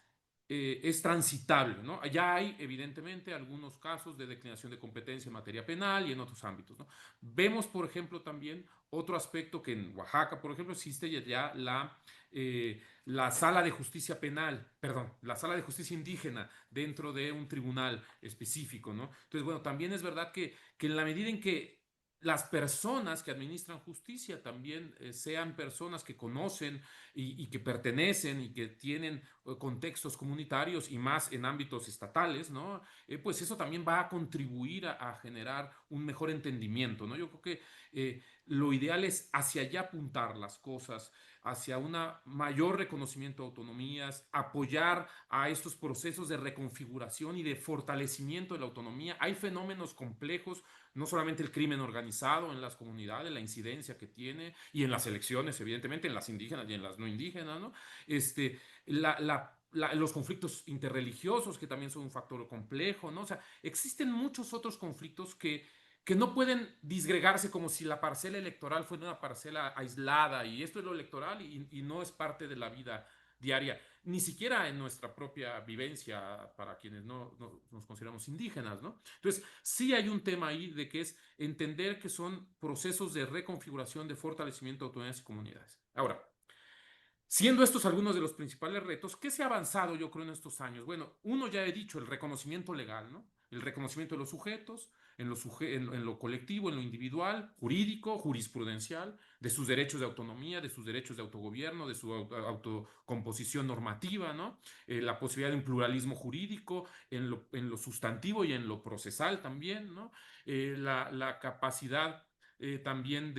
es transitable, ¿no? Ya hay, evidentemente, algunos casos de declinación de competencia en materia penal y en otros ámbitos, ¿no? Vemos, por ejemplo, también otro aspecto que en Oaxaca, por ejemplo, existe ya la sala de justicia penal, perdón, la sala de justicia indígena dentro de un tribunal específico, ¿no? Entonces, bueno, también es verdad que en la medida en que las personas que administran justicia también sean personas que conocen y que pertenecen y que tienen contextos comunitarios y más en ámbitos estatales, ¿no? Pues eso también va a contribuir a generar un mejor entendimiento, ¿no? Yo creo que lo ideal es hacia allá apuntar las cosas, hacia un mayor reconocimiento de autonomías, apoyar a estos procesos de reconfiguración y de fortalecimiento de la autonomía. Hay fenómenos complejos, no solamente el crimen organizado en las comunidades, la incidencia que tiene, y en las elecciones, evidentemente, en las indígenas y en las no indígenas, ¿no? Los conflictos interreligiosos, que también son un factor complejo, ¿no? O sea, existen muchos otros conflictos que no pueden disgregarse como si la parcela electoral fuera una parcela aislada y esto es lo electoral y no es parte de la vida diaria, ni siquiera en nuestra propia vivencia para quienes no nos consideramos indígenas, ¿no? Entonces, sí hay un tema ahí de que es entender que son procesos de reconfiguración, de fortalecimiento de autonomías y comunidades. Ahora, siendo estos algunos de los principales retos, ¿qué se ha avanzado yo creo en estos años? Bueno, uno ya he dicho, el reconocimiento legal, ¿no? El reconocimiento de los sujetos, en lo colectivo, en lo individual, jurídico, jurisprudencial, de sus derechos de autonomía, de sus derechos de autogobierno, de su autocomposición normativa, ¿no? La posibilidad de un pluralismo jurídico en lo sustantivo y en lo procesal también, ¿no? La capacidad también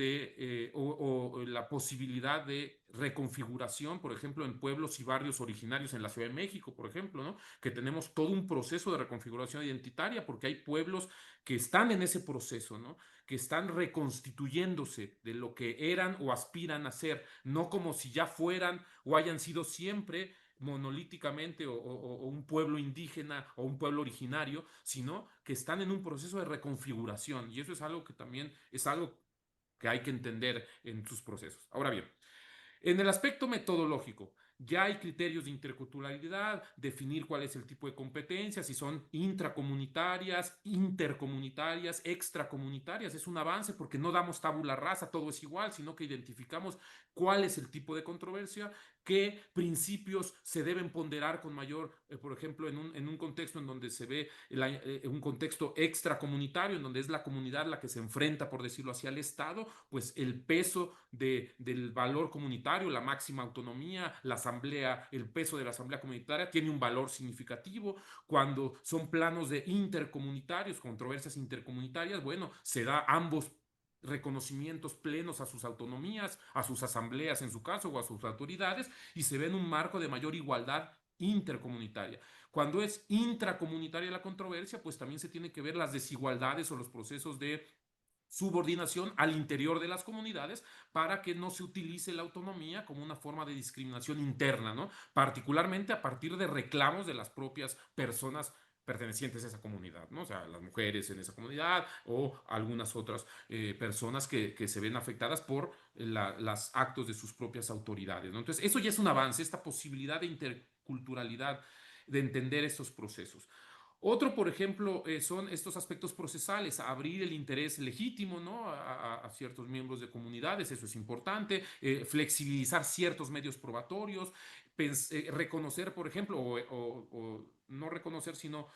o la posibilidad de reconfiguración, por ejemplo, en pueblos y barrios originarios en la Ciudad de México, por ejemplo, ¿no? Que tenemos todo un proceso de reconfiguración identitaria, porque hay pueblos que están en ese proceso, ¿no? Que están reconstituyéndose de lo que eran o aspiran a ser, no como si ya fueran o hayan sido siempre monolíticamente o un pueblo indígena o un pueblo originario, sino que están en un proceso de reconfiguración y eso es algo que también es algo que hay que entender en sus procesos. Ahora bien, en el aspecto metodológico, ya hay criterios de interculturalidad, definir cuál es el tipo de competencias, si son intracomunitarias, intercomunitarias, extracomunitarias. Es un avance porque no damos tabula rasa, todo es igual, sino que identificamos cuál es el tipo de controversia, qué principios se deben ponderar con mayor, por ejemplo, en un contexto en donde se ve un contexto extracomunitario, en donde es la comunidad la que se enfrenta, por decirlo así, al Estado, pues el peso del valor comunitario, la máxima autonomía, la asamblea, el peso de la asamblea comunitaria tiene un valor significativo. Cuando son planos de intercomunitarios, controversias intercomunitarias, bueno, se da ambos reconocimientos plenos a sus autonomías, a sus asambleas en su caso, o a sus autoridades, y se ve en un marco de mayor igualdad intercomunitaria. Cuando es intracomunitaria la controversia, pues también se tiene que ver las desigualdades o los procesos de subordinación al interior de las comunidades para que no se utilice la autonomía como una forma de discriminación interna, ¿no? Particularmente a partir de reclamos de las propias personas pertenecientes a esa comunidad, ¿no? O sea, las mujeres en esa comunidad o algunas otras personas que se ven afectadas por los actos de sus propias autoridades, ¿no? Entonces, eso ya es un avance, esta posibilidad de interculturalidad, de entender estos procesos. Otro, por ejemplo, son estos aspectos procesales, abrir el interés legítimo, ¿no? A ciertos miembros de comunidades, eso es importante, flexibilizar ciertos medios probatorios, reconocer, por ejemplo, o no reconocer, sino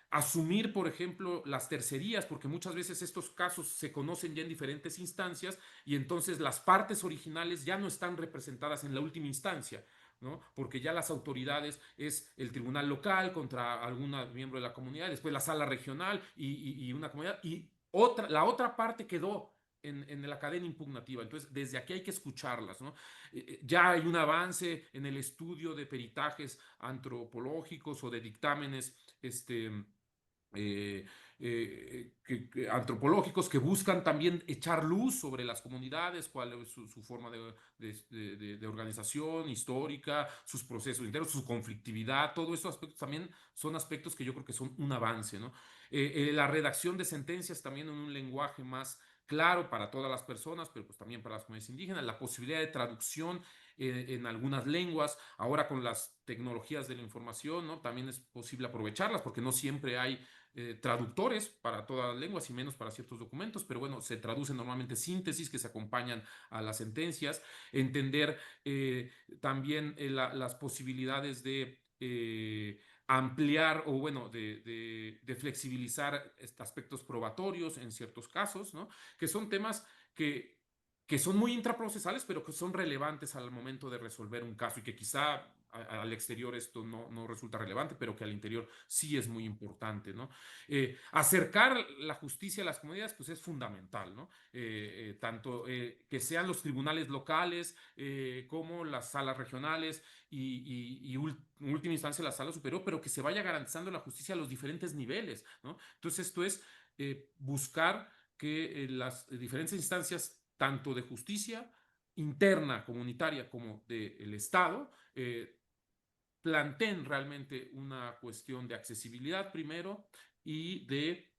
asumir, por ejemplo, las tercerías, porque muchas veces estos casos se conocen ya en diferentes instancias y entonces las partes originales ya no están representadas en la última instancia. ¿No? Porque ya las autoridades es el tribunal local contra algún miembro de la comunidad, después la sala regional y una comunidad, y la otra parte quedó en la cadena impugnativa. Entonces, desde aquí hay que escucharlas, ¿no? Ya hay un avance en el estudio de peritajes antropológicos o de dictámenes eh, antropológicos que buscan también echar luz sobre las comunidades, cuál es su forma de organización histórica, sus procesos internos, su conflictividad, todos estos aspectos también son aspectos que yo creo que son un avance, ¿no? La redacción de sentencias también en un lenguaje más claro para todas las personas, pero pues también para las comunidades indígenas, la posibilidad de traducción en algunas lenguas, ahora con las tecnologías de la información, ¿no? También es posible aprovecharlas porque no siempre hay traductores para todas las lenguas y menos para ciertos documentos, pero bueno, se traducen normalmente síntesis que se acompañan a las sentencias, entender también las posibilidades de ampliar o bueno, de flexibilizar aspectos probatorios en ciertos casos, ¿no? Que son temas que son muy intraprocesales, pero que son relevantes al momento de resolver un caso y que quizá al exterior esto no resulta relevante, pero que al interior sí es muy importante, ¿no? Acercar la justicia a las comunidades, pues es fundamental, ¿no? Tanto que sean los tribunales locales como las salas regionales y en última instancia la sala superior, pero que se vaya garantizando la justicia a los diferentes niveles, ¿no? Entonces esto es buscar que las diferentes instancias, tanto de justicia interna, comunitaria, como del Estado, planteen realmente una cuestión de accesibilidad primero y de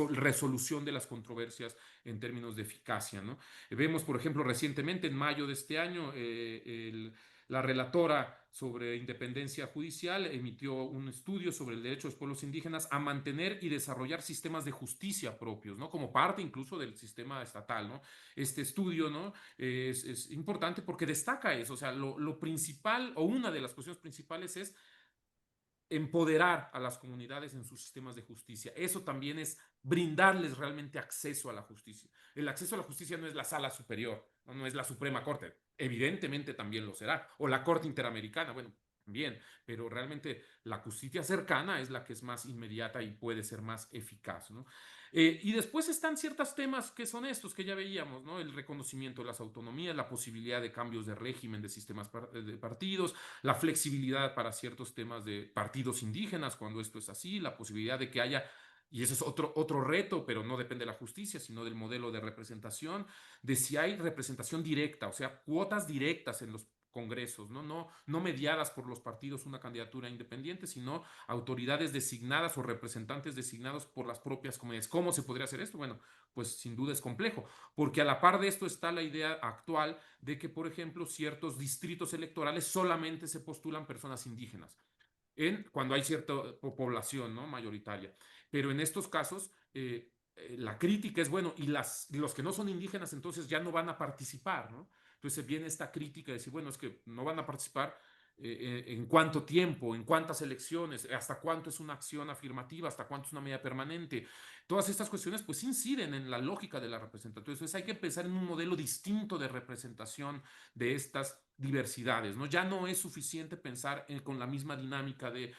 resolución de las controversias en términos de eficacia, ¿no? Vemos, por ejemplo, recientemente, en mayo de este año, la relatora sobre independencia judicial emitió un estudio sobre el derecho de los pueblos indígenas a mantener y desarrollar sistemas de justicia propios, ¿no? Como parte incluso del sistema estatal, ¿no? Este estudio, ¿no? Es importante porque destaca eso, o sea, lo principal o una de las cuestiones principales es empoderar a las comunidades en sus sistemas de justicia. Eso también es brindarles realmente acceso a la justicia. El acceso a la justicia no es la sala superior, no es la Suprema Corte. Evidentemente también lo será. O la Corte Interamericana. Bueno, Bien, pero realmente la justicia cercana es la que es más inmediata y puede ser más eficaz, ¿no? Y después están ciertos temas que son estos que ya veíamos, ¿no? El reconocimiento de las autonomías, la posibilidad de cambios de régimen de sistemas de partidos, la flexibilidad para ciertos temas de partidos indígenas, cuando esto es así, la posibilidad de que haya, y ese es otro reto, pero no depende de la justicia, sino del modelo de representación, de si hay representación directa, o sea, cuotas directas en los congresos, ¿no? No mediadas por los partidos una candidatura independiente, sino autoridades designadas o representantes designados por las propias comunidades. ¿Cómo se podría hacer esto? Bueno, pues sin duda es complejo, porque a la par de esto está la idea actual de que, por ejemplo, ciertos distritos electorales solamente se postulan personas indígenas cuando hay cierta población, ¿no? Mayoritaria. Pero en estos casos, la crítica es, bueno, y los que no son indígenas entonces ya no van a participar, ¿no? Entonces viene esta crítica de decir, bueno, es que no van a participar en cuánto tiempo, en cuántas elecciones, hasta cuánto es una acción afirmativa, hasta cuánto es una medida permanente. Todas estas cuestiones pues inciden en la lógica de la representación. Entonces hay que pensar en un modelo distinto de representación de estas diversidades, ¿no? Ya no es suficiente pensar con la misma dinámica de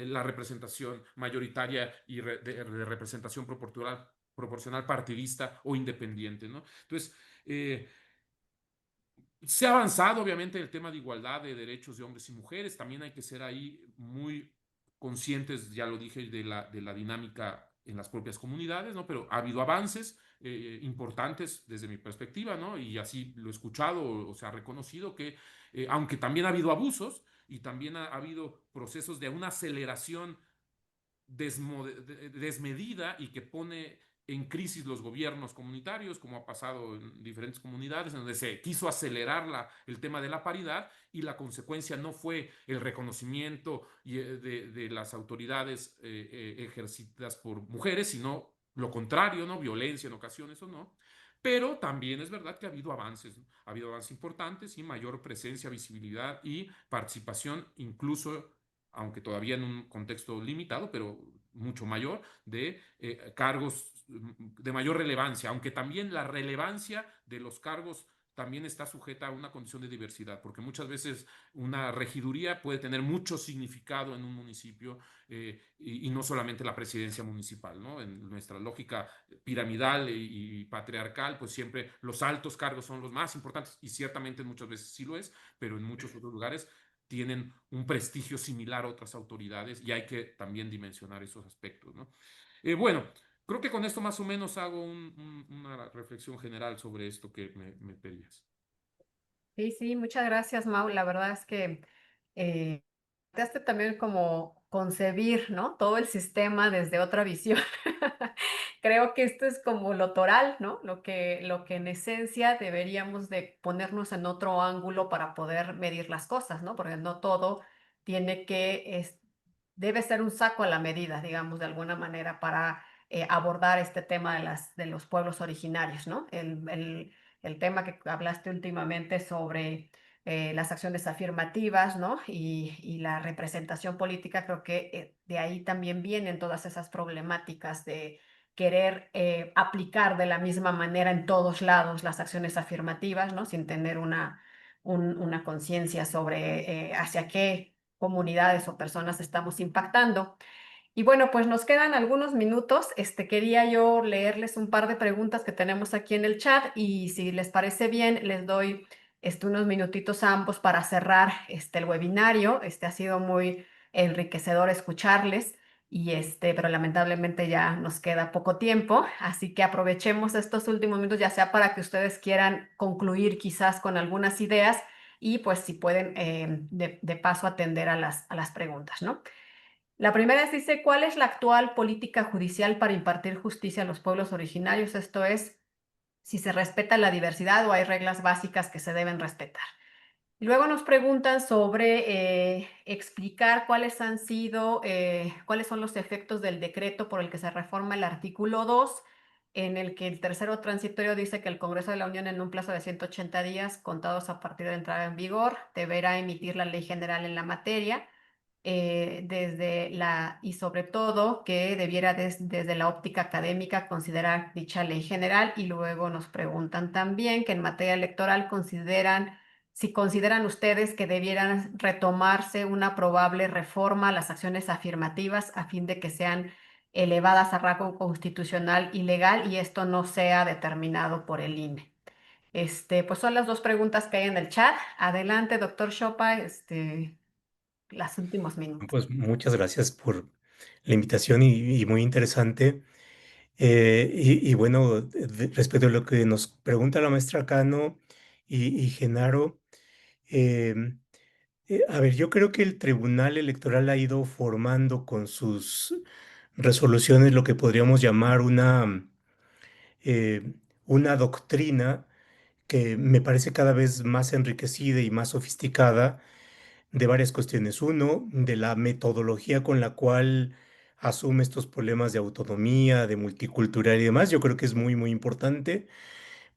la representación mayoritaria y de representación proporcional partidista o independiente, ¿no? Entonces, se ha avanzado, obviamente, en el tema de igualdad de derechos de hombres y mujeres. También hay que ser ahí muy conscientes, ya lo dije, de la dinámica en las propias comunidades, ¿no? Pero ha habido avances importantes desde mi perspectiva, ¿no? Y así lo he escuchado o se ha reconocido que, aunque también ha habido abusos y también ha habido procesos de una aceleración desmedida y que pone en crisis los gobiernos comunitarios, como ha pasado en diferentes comunidades, en donde se quiso acelerar el tema de la paridad y la consecuencia no fue el reconocimiento de las autoridades ejercidas por mujeres, sino lo contrario, ¿no? Violencia en ocasiones o no. Pero también es verdad que ha habido avances, ¿no? Ha habido avances importantes y mayor presencia, visibilidad y participación, incluso aunque todavía en un contexto limitado, pero mucho mayor, de cargos de mayor relevancia, aunque también la relevancia de los cargos también está sujeta a una condición de diversidad, porque muchas veces una regiduría puede tener mucho significado en un municipio y no solamente la presidencia municipal, ¿no? En nuestra lógica piramidal y patriarcal, pues siempre los altos cargos son los más importantes y ciertamente muchas veces sí lo es, pero en muchos otros lugares tienen un prestigio similar a otras autoridades y hay que también dimensionar esos aspectos, ¿no? Bueno, creo que con esto más o menos hago una reflexión general sobre esto que me pedías. Sí, sí, muchas gracias, Mau. La verdad es que trataste también como concebir, ¿no? Todo el sistema desde otra visión. Creo que esto es como lo toral, ¿no? Lo que en esencia deberíamos de ponernos en otro ángulo para poder medir las cosas, ¿no? Porque no todo tiene debe ser un saco a la medida, digamos, de alguna manera para abordar este tema de los pueblos originarios, ¿no? El tema que hablaste últimamente sobre las acciones afirmativas, ¿no? Y la representación política, creo que de ahí también vienen todas esas problemáticas de querer aplicar de la misma manera en todos lados las acciones afirmativas, ¿no? Sin tener una conciencia sobre hacia qué comunidades o personas estamos impactando. Y bueno, pues nos quedan algunos minutos. Quería yo leerles un par de preguntas que tenemos aquí en el chat y si les parece bien, les doy unos minutitos a ambos para cerrar el webinario. Ha sido muy enriquecedor escucharles y pero lamentablemente ya nos queda poco tiempo, así que aprovechemos estos últimos minutos, ya sea para que ustedes quieran concluir quizás con algunas ideas y pues si pueden de paso atender a las preguntas, ¿no? La primera dice, ¿cuál es la actual política judicial para impartir justicia a los pueblos originarios? Esto es, si se respeta la diversidad o hay reglas básicas que se deben respetar. Y luego nos preguntan sobre explicar cuáles son los efectos del decreto por el que se reforma el artículo 2, en el que el tercero transitorio dice que el Congreso de la Unión en un plazo de 180 días, contados a partir de entrada en vigor, deberá emitir la ley general en la materia y sobre todo que debiera desde la óptica académica considerar dicha ley general y luego nos preguntan también que en materia electoral consideran si consideran ustedes que debieran retomarse una probable reforma a las acciones afirmativas a fin de que sean elevadas a rango constitucional y legal y esto no sea determinado por el INE. Pues son las dos preguntas que hay en el chat. Adelante, doctor Chopa, los últimos minutos. Pues muchas gracias por la invitación y muy interesante. Y bueno, respecto a lo que nos pregunta la maestra Cano y Genaro, em, a ver, yo creo que el Tribunal Electoral ha ido formando con sus resoluciones lo que podríamos llamar eh, una doctrina que me parece cada vez más enriquecida y más sofisticada de varias cuestiones. Uno, de la metodología con la cual asume estos problemas de autonomía, de multicultural y demás. Yo creo que es muy, muy importante.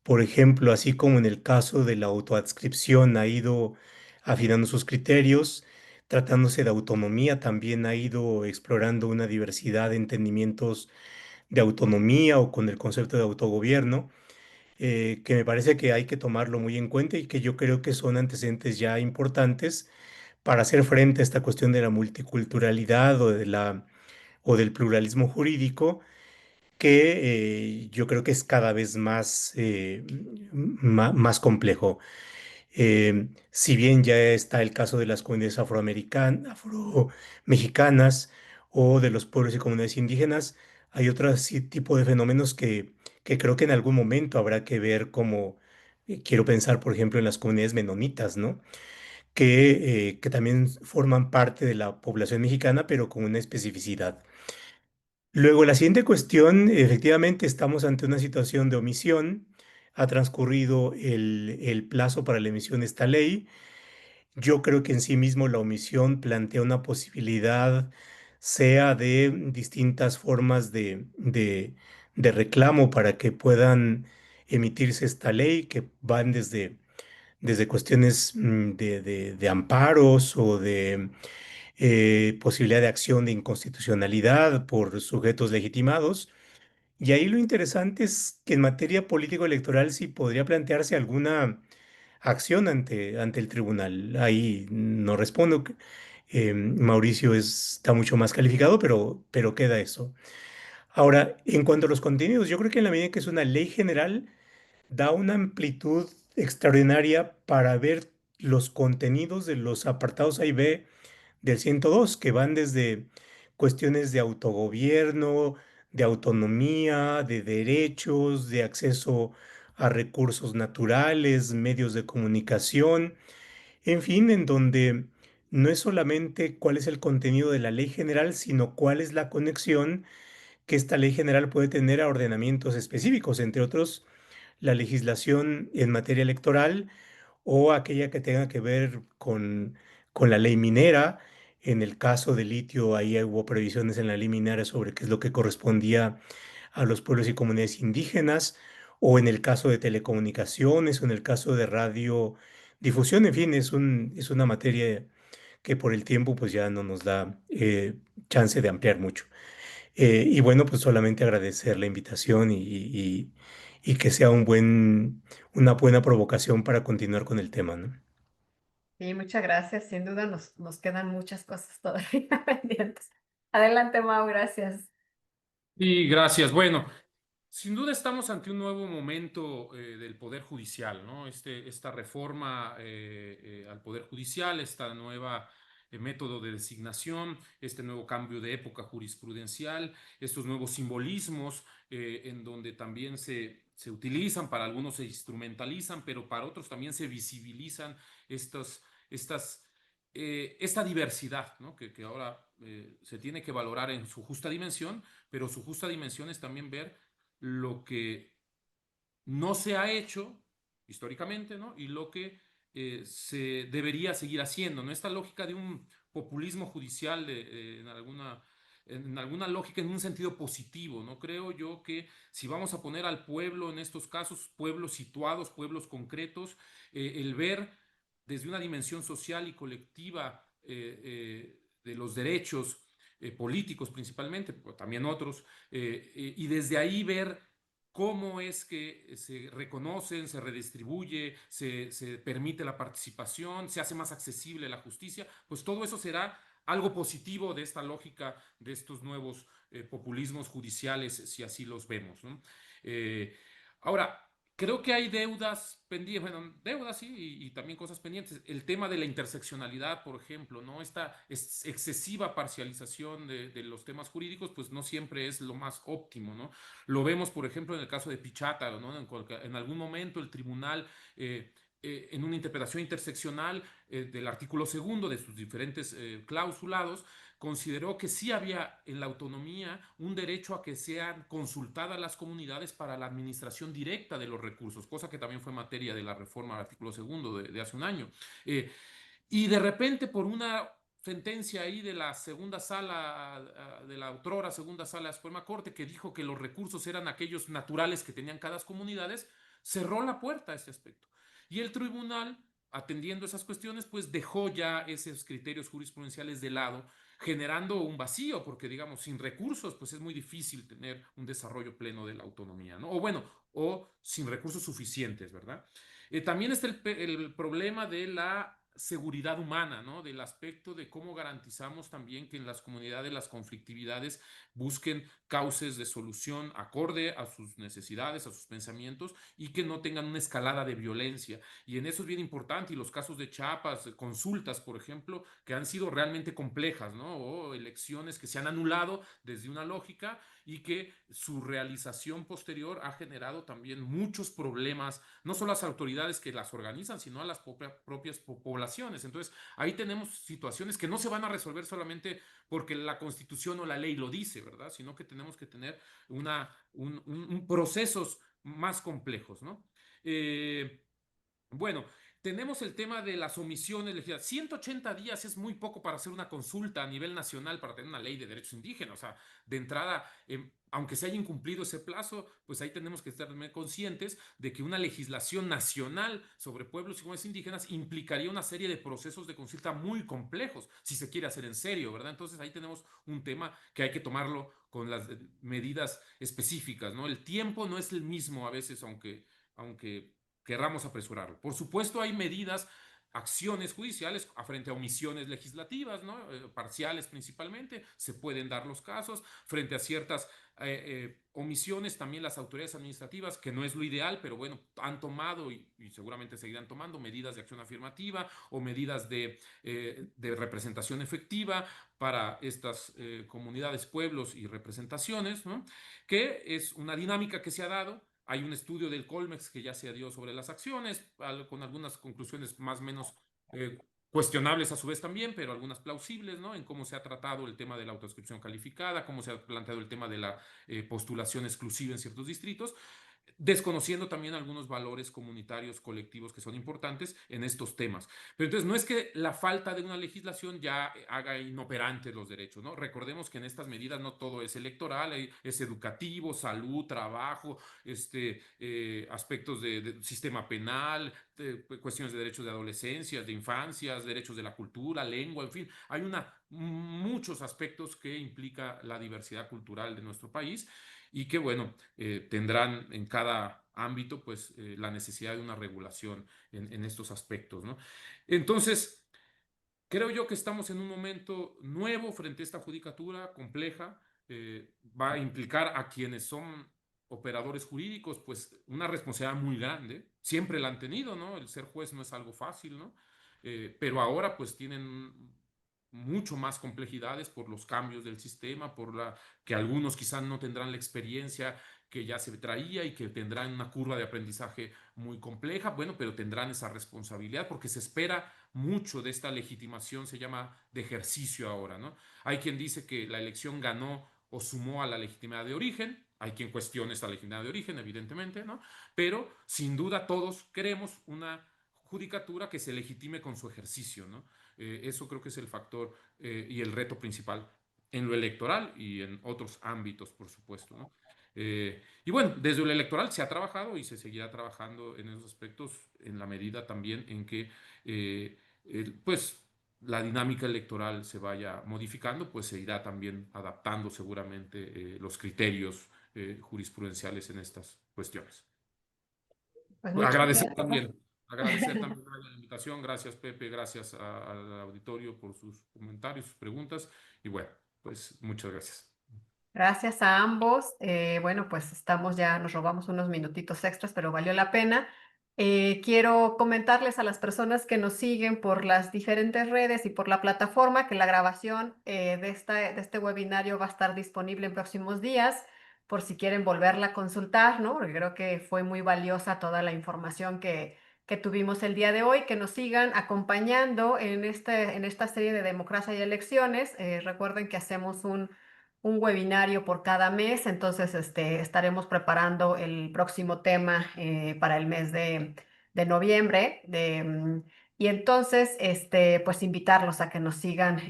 Por ejemplo, así como en el caso de la autoadscripción ha ido afinando sus criterios, tratándose de autonomía, también ha ido explorando una diversidad de entendimientos de autonomía o con el concepto de autogobierno, que me parece que hay que tomarlo muy en cuenta y que yo creo que son antecedentes ya importantes para hacer frente a esta cuestión de la multiculturalidad o del pluralismo jurídico, que yo creo que es cada vez más, más complejo. Si bien ya está el caso de las comunidades afroamericanas, afromexicanas o de los pueblos y comunidades indígenas, hay otro tipo de fenómenos que creo que en algún momento habrá que ver como, quiero pensar, por ejemplo, en las comunidades menonitas, ¿no? Que también forman parte de la población mexicana, pero con una especificidad. Luego, la siguiente cuestión, efectivamente, estamos ante una situación de omisión. Ha transcurrido el plazo para la emisión de esta ley. Yo creo que en sí mismo la omisión plantea una posibilidad, sea de distintas formas de reclamo para que puedan emitirse esta ley, que van desde cuestiones de amparos o de posibilidad de acción de inconstitucionalidad por sujetos legitimados. Y ahí lo interesante es que en materia político-electoral sí podría plantearse alguna acción ante el tribunal. Ahí no respondo. Mauricio está mucho más calificado, pero queda eso. Ahora, en cuanto a los contenidos, yo creo que en la medida que es una ley general, da una amplitud extraordinaria para ver los contenidos de los apartados A y B del 102 que van desde cuestiones de autogobierno, de autonomía, de derechos, de acceso a recursos naturales, medios de comunicación, en fin, en donde no es solamente cuál es el contenido de la ley general, sino cuál es la conexión que esta ley general puede tener a ordenamientos específicos, entre otros la legislación en materia electoral o aquella que tenga que ver con la ley minera. En el caso del litio, ahí hubo previsiones en la ley minera sobre qué es lo que correspondía a los pueblos y comunidades indígenas, o en el caso de telecomunicaciones, o en el caso de radiodifusión. En fin, es una materia que por el tiempo pues ya no nos da chance de ampliar mucho. Y bueno, pues solamente agradecer la invitación y que sea una buena provocación para continuar con el tema, ¿no? Sí, muchas gracias. Sin duda nos quedan muchas cosas todavía pendientes. Adelante, Mau, gracias. Y gracias. Bueno, sin duda estamos ante un nuevo momento del Poder Judicial, ¿no? Esta reforma al Poder Judicial, esta nueva método de designación, este nuevo cambio de época jurisprudencial, estos nuevos simbolismos en donde también se utilizan, para algunos se instrumentalizan, pero para otros también se visibilizan estos, estas, esta diversidad, ¿no? Que ahora se tiene que valorar en su justa dimensión, pero su justa dimensión es también ver lo que no se ha hecho históricamente, ¿no? Y lo que se debería seguir haciendo, ¿no? Esta lógica de un populismo judicial en alguna lógica, en un sentido positivo, ¿no? Creo yo que si vamos a poner al pueblo en estos casos, pueblos situados, pueblos concretos, el ver desde una dimensión social y colectiva de los derechos políticos principalmente, pero también otros, y desde ahí ver cómo es que se reconocen, se redistribuye, se permite la participación, se hace más accesible la justicia, pues todo eso será algo positivo de esta lógica de estos nuevos populismos judiciales, si así los vemos, ¿no? Eh, Ahora, creo que hay deudas pendientes, bueno, deudas sí, y también cosas pendientes. El tema de la interseccionalidad, por ejemplo, ¿no? Esta excesiva parcialización de los temas jurídicos, pues no siempre es lo más óptimo, ¿no? Lo vemos, por ejemplo, en el caso de Pichátaro, ¿no? En algún momento el tribunal, en una interpretación interseccional del artículo segundo de sus diferentes clausulados, consideró que sí había en la autonomía un derecho a que sean consultadas las comunidades para la administración directa de los recursos, cosa que también fue materia de la reforma al artículo segundo de hace un año. Y de repente, por una sentencia ahí de la segunda sala, de la otrora segunda sala de la Suprema Corte, que dijo que los recursos eran aquellos naturales que tenían cada comunidades, cerró la puerta a ese aspecto. Y el tribunal, atendiendo esas cuestiones, pues dejó ya esos criterios jurisprudenciales de lado, generando un vacío, porque digamos, sin recursos, pues es muy difícil tener un desarrollo pleno de la autonomía, ¿no? O bueno, o sin recursos suficientes, ¿verdad? También está el problema de la seguridad humana, ¿no? Del aspecto de cómo garantizamos también que en las comunidades las conflictividades busquen cauces de solución acorde a sus necesidades, a sus pensamientos y que no tengan una escalada de violencia. Y en eso es bien importante, y los casos de Chiapas, consultas, por ejemplo, que han sido realmente complejas, ¿no? O elecciones que se han anulado desde una lógica y que su realización posterior ha generado también muchos problemas, no solo a las autoridades que las organizan, sino a las propias poblaciones. Entonces, ahí tenemos situaciones que no se van a resolver solamente porque la Constitución o la ley lo dice, ¿verdad? Sino que tenemos que tener procesos más complejos, ¿no? Bueno, tenemos el tema de las omisiones legislativas. 180 días es muy poco para hacer una consulta a nivel nacional para tener una ley de derechos indígenas. O sea, de entrada, aunque se haya incumplido ese plazo, pues ahí tenemos que estar conscientes de que una legislación nacional sobre pueblos y comunidades indígenas implicaría una serie de procesos de consulta muy complejos, si se quiere hacer en serio, ¿verdad? Entonces ahí tenemos un tema que hay que tomarlo con las medidas específicas, ¿no? El tiempo no es el mismo a veces, aunque querramos apresurarlo. Por supuesto, hay medidas, acciones judiciales frente a omisiones legislativas, ¿no? Parciales principalmente, se pueden dar los casos, frente a ciertas omisiones, también las autoridades administrativas, que no es lo ideal, pero bueno, han tomado y seguramente seguirán tomando medidas de acción afirmativa o medidas de representación efectiva para estas comunidades, pueblos y representaciones, ¿no? Que es una dinámica que se ha dado. Hay un estudio del Colmex que ya se dio sobre las acciones, con algunas conclusiones más o menos eh, cuestionables a su vez también, pero algunas plausibles, ¿no? En cómo se ha tratado el tema de la autodescripción calificada, cómo se ha planteado el tema de la postulación exclusiva en ciertos distritos, desconociendo también algunos valores comunitarios colectivos que son importantes en estos temas. Pero entonces no es que la falta de una legislación ya haga inoperantes los derechos, ¿no? Recordemos que en estas medidas no todo es electoral, es educativo, salud, trabajo, aspectos de sistema penal, cuestiones de derechos de adolescencia, de infancias, derechos de la cultura, lengua, en fin, hay muchos aspectos que implica la diversidad cultural de nuestro país y que, bueno, tendrán en cada ámbito, pues, la necesidad de una regulación en estos aspectos, ¿no? Entonces, creo yo que estamos en un momento nuevo frente a esta judicatura compleja. Va a implicar a quienes son operadores jurídicos, pues, una responsabilidad muy grande. Siempre la han tenido, ¿no? El ser juez no es algo fácil, ¿no? Pero ahora, pues, tienen mucho más complejidades por los cambios del sistema, que algunos quizás no tendrán la experiencia que ya se traía y que tendrán una curva de aprendizaje muy compleja, bueno, pero tendrán esa responsabilidad porque se espera mucho de esta legitimación, se llama de ejercicio ahora, ¿no? Hay quien dice que la elección ganó o sumó a la legitimidad de origen, hay quien cuestiona esta legitimidad de origen, evidentemente, ¿no? Pero sin duda todos queremos una judicatura que se legitime con su ejercicio, ¿no? Eso creo que es el factor y el reto principal en lo electoral y en otros ámbitos, por supuesto, ¿no? Y bueno, desde lo electoral se ha trabajado y se seguirá trabajando en esos aspectos en la medida también en que, pues, la dinámica electoral se vaya modificando, pues se irá también adaptando seguramente los criterios jurisprudenciales en estas cuestiones. Pues muchas Agradecer gracias. también la invitación. Gracias, Pepe. Gracias al auditorio por sus comentarios, sus preguntas. Y bueno, pues muchas gracias. Gracias a ambos. Bueno, pues estamos ya, nos robamos unos minutitos extras, pero valió la pena. Quiero comentarles a las personas que nos siguen por las diferentes redes y por la plataforma que la grabación de este webinario va a estar disponible en próximos días, por si quieren volverla a consultar, ¿no? Porque creo que fue muy valiosa toda la información que tuvimos el día de hoy. Que nos sigan acompañando en esta serie de democracia y elecciones. Recuerden que hacemos un webinario por cada mes, entonces estaremos preparando el próximo tema para el mes de noviembre. Y entonces, pues invitarlos a que nos sigan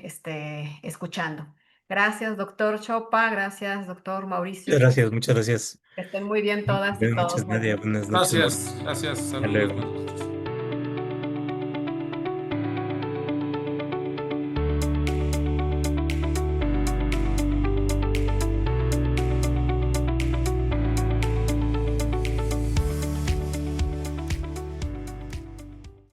escuchando. Gracias, doctor Chopa, gracias, doctor Mauricio. Muchas gracias. Que estén muy bien todas y Buenas todos. noches, Nadia. Buenas noches, Mauricio. Gracias, Hasta saludos. luego. Buenas noches.